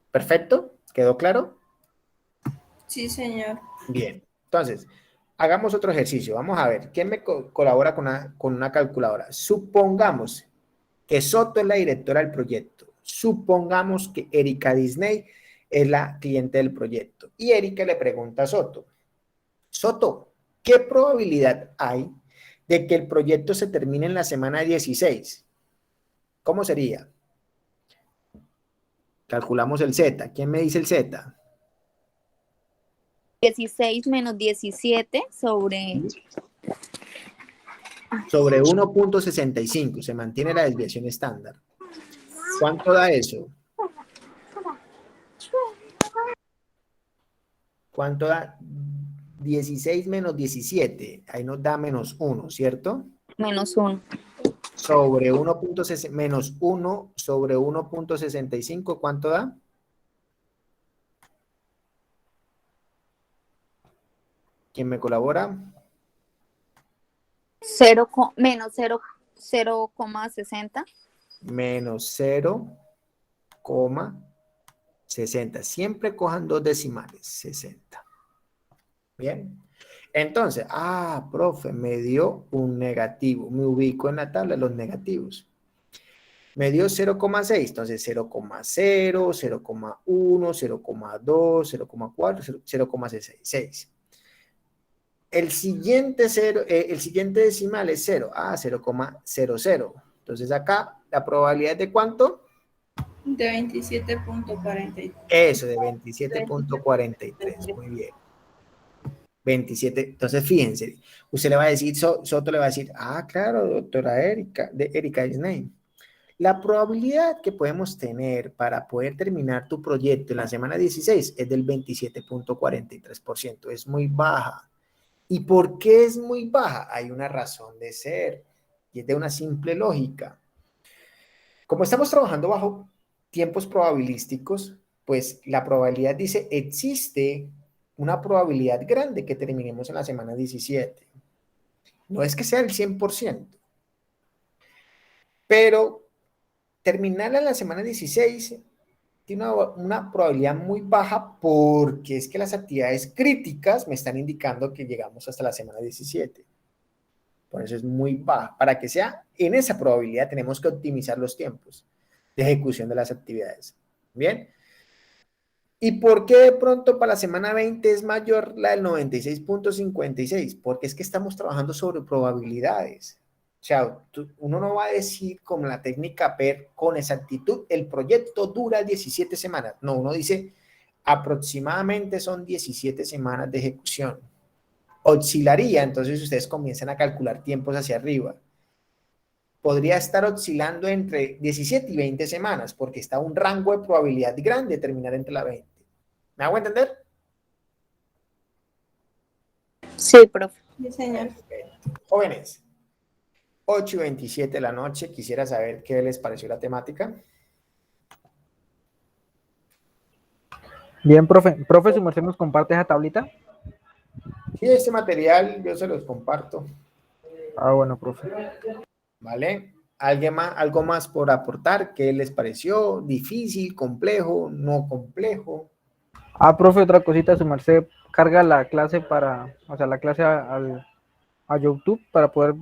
¿Perfecto? ¿Quedó claro? Sí, señor. Bien. Entonces, hagamos otro ejercicio. Vamos a ver. ¿Quién me colabora con una calculadora? Supongamos que Soto es la directora del proyecto. Supongamos que Erika Disney es la cliente del proyecto. Y Erika le pregunta a Soto, Soto, ¿qué probabilidad hay de que el proyecto se termine en la semana 16? ¿Cómo sería? Calculamos el Z. ¿Quién me dice el Z? 16 menos 17 sobre Sobre 1.65. Se mantiene la desviación estándar. ¿Cuánto da eso? ¿Cuánto da? 16 menos 17. Ahí nos da -1, ¿cierto? -1. Sobre 1.60 menos 1 sobre 1.65, ¿cuánto da? ¿Quién me colabora? Menos 0,60. Menos 0,60. Siempre cojan dos decimales, 60. Bien. Entonces, profe, me dio un negativo. Me ubico en la tabla de los negativos. Me dio 0,6, entonces 0,0, 0,1, 0,2, 0,4, 0,6. El siguiente decimal es 0. 0,00. Entonces acá, ¿la probabilidad es de cuánto? De 27.43. Eso, de 27.43. Muy bien. 27. Entonces, fíjense, usted le va a decir, Soto le va a decir, claro, doctora Erika, de Erika Disney. La probabilidad que podemos tener para poder terminar tu proyecto en la semana 16 es del 27.43%. Es muy baja. ¿Y por qué es muy baja? Hay una razón de ser y es de una simple lógica. Como estamos trabajando bajo tiempos probabilísticos, pues la probabilidad dice, existe una probabilidad grande que terminemos en la semana 17. No es que sea el 100%, pero terminarla en la semana 16 tiene una probabilidad muy baja porque es que las actividades críticas me están indicando que llegamos hasta la semana 17. Por eso es muy baja. Para que sea en esa probabilidad tenemos que optimizar los tiempos de ejecución de las actividades. Bien. ¿Y por qué de pronto para la semana 20 es mayor la del 96.56? Porque es que estamos trabajando sobre probabilidades. O sea, uno no va a decir como la técnica PER con exactitud, el proyecto dura 17 semanas. No, uno dice aproximadamente son 17 semanas de ejecución. Oscilaría, entonces ustedes comienzan a calcular tiempos hacia arriba. podría estar oscilando entre 17 y 20 semanas, porque está un rango de probabilidad grande de terminar entre la 20. ¿Me hago entender? Sí, profe. Sí, señor. Jóvenes, 8:27 de la noche, quisiera saber qué les pareció la temática. Bien, profe. Profe, ¿su merced nos comparte esa tablita? Sí, este material yo se los comparto, Ah, bueno, profe. ¿vale? ¿Alguien más, algo más por aportar? ¿Qué les pareció? ¿Difícil, complejo, no complejo? Ah, profe, otra cosita, su merced carga la clase para, o sea, la clase a YouTube para poder